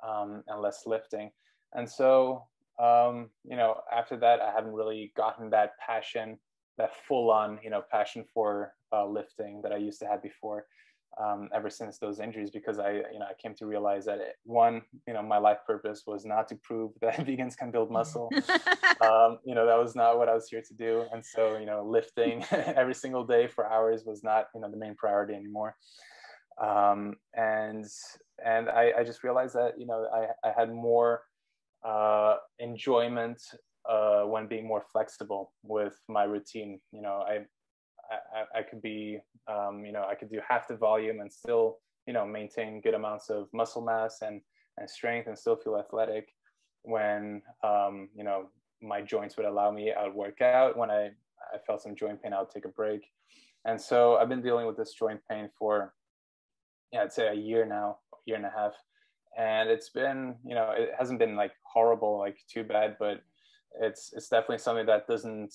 and less lifting. And so, after that, I haven't really gotten that passion, that full on, passion for lifting that I used to have before, ever since those injuries, because I came to realize that my life purpose was not to prove that vegans can build muscle. That was not what I was here to do. And so, lifting every single day for hours was not, the main priority anymore. And I just realized that, I had more enjoyment when being more flexible with my routine. I could be, I could do half the volume and still, maintain good amounts of muscle mass and strength and still feel athletic. When, my joints would allow me, I would work out. When I felt some joint pain, I would take a break. And so I've been dealing with this joint pain for, I'd say a year now, year and a half. And it's been, it hasn't been like horrible, like too bad, but it's definitely something that doesn't,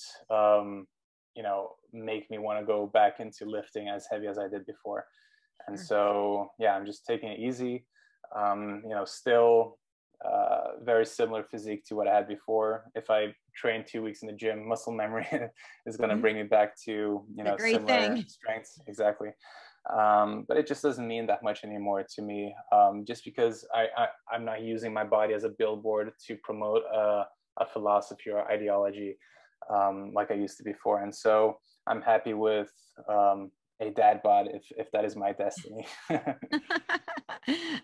make me want to go back into lifting as heavy as I did before. And so, I'm just taking it easy. Still very similar physique to what I had before. If I train 2 weeks in the gym, muscle memory is going to bring me back to, similar strengths. Exactly. But it just doesn't mean that much anymore to me, just because I'm not using my body as a billboard to promote a philosophy or ideology like I used to before. And so I'm happy with a dad bod if that is my destiny.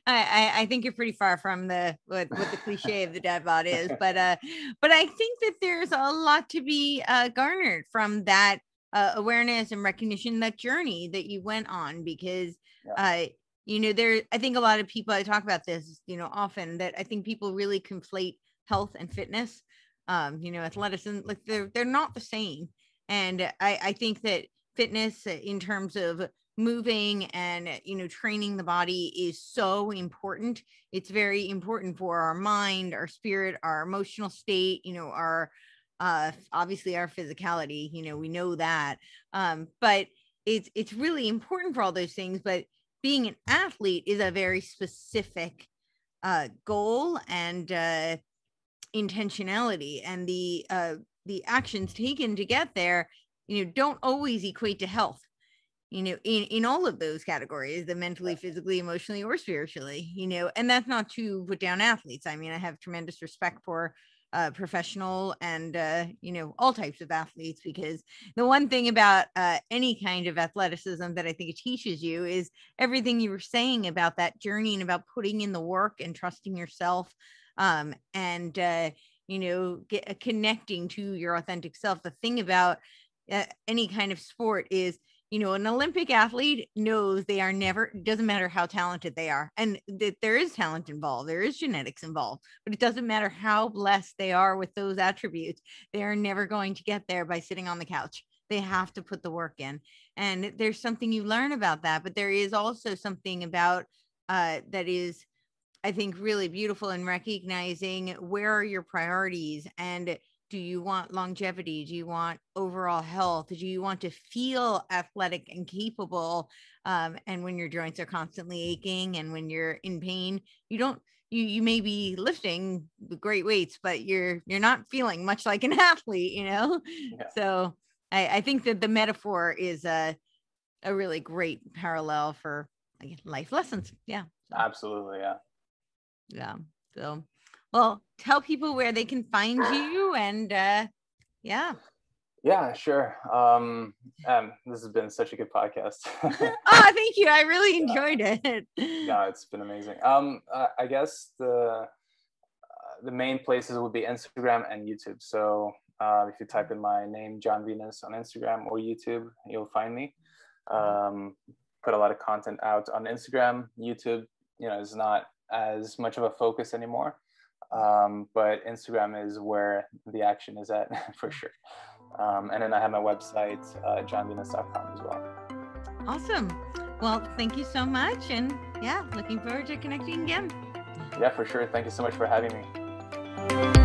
I think you're pretty far from what the cliche of the dad bod is, but I think that there's a lot to be garnered from that awareness and recognition, that journey that you went on, because I think a lot of people, I talk about this often, that I think people really conflate health and fitness, athleticism, like they're not the same. And I think that fitness in terms of moving and training the body is so important. It's very important for our mind, our spirit, our emotional state, our obviously our physicality, we know that, but it's really important for all those things. But being an athlete is a very specific goal and intentionality, and the actions taken to get there don't always equate to health, in all of those categories, the mentally, physically, emotionally, or spiritually, and that's not to put down athletes. I mean, I have tremendous respect for professional and, all types of athletes, because the one thing about any kind of athleticism that I think it teaches you is everything you were saying about that journey and about putting in the work and trusting yourself, and, connecting to your authentic self. The thing about any kind of sport is, an Olympic athlete knows they are never, it doesn't matter how talented they are, and that there is talent involved, there is genetics involved, but it doesn't matter how blessed they are with those attributes, they are never going to get there by sitting on the couch. They have to put the work in. And there's something you learn about that, but there is also something about that is, I think, really beautiful in recognizing where are your priorities, and do you want longevity? Do you want overall health? Do you want to feel athletic and capable? And when your joints are constantly aching and when you're in pain, you may be lifting great weights, but you're not feeling much like an athlete, Yeah. So I think that the metaphor is a really great parallel for life lessons. Yeah. Absolutely. Yeah. Yeah. So, well, tell people where they can find you, and yeah. Yeah, sure. This has been such a good podcast. Oh, thank you. I really enjoyed it. No, it's been amazing. I guess the main places would be Instagram and YouTube. So if you type in my name, Jon Venus, on Instagram or YouTube, you'll find me. Put a lot of content out on Instagram. YouTube, is not as much of a focus anymore. But Instagram is where the action is at for sure. And then I have my website, jonvenus.com as well. Awesome. Well, thank you so much. And looking forward to connecting again. Yeah, for sure. Thank you so much for having me.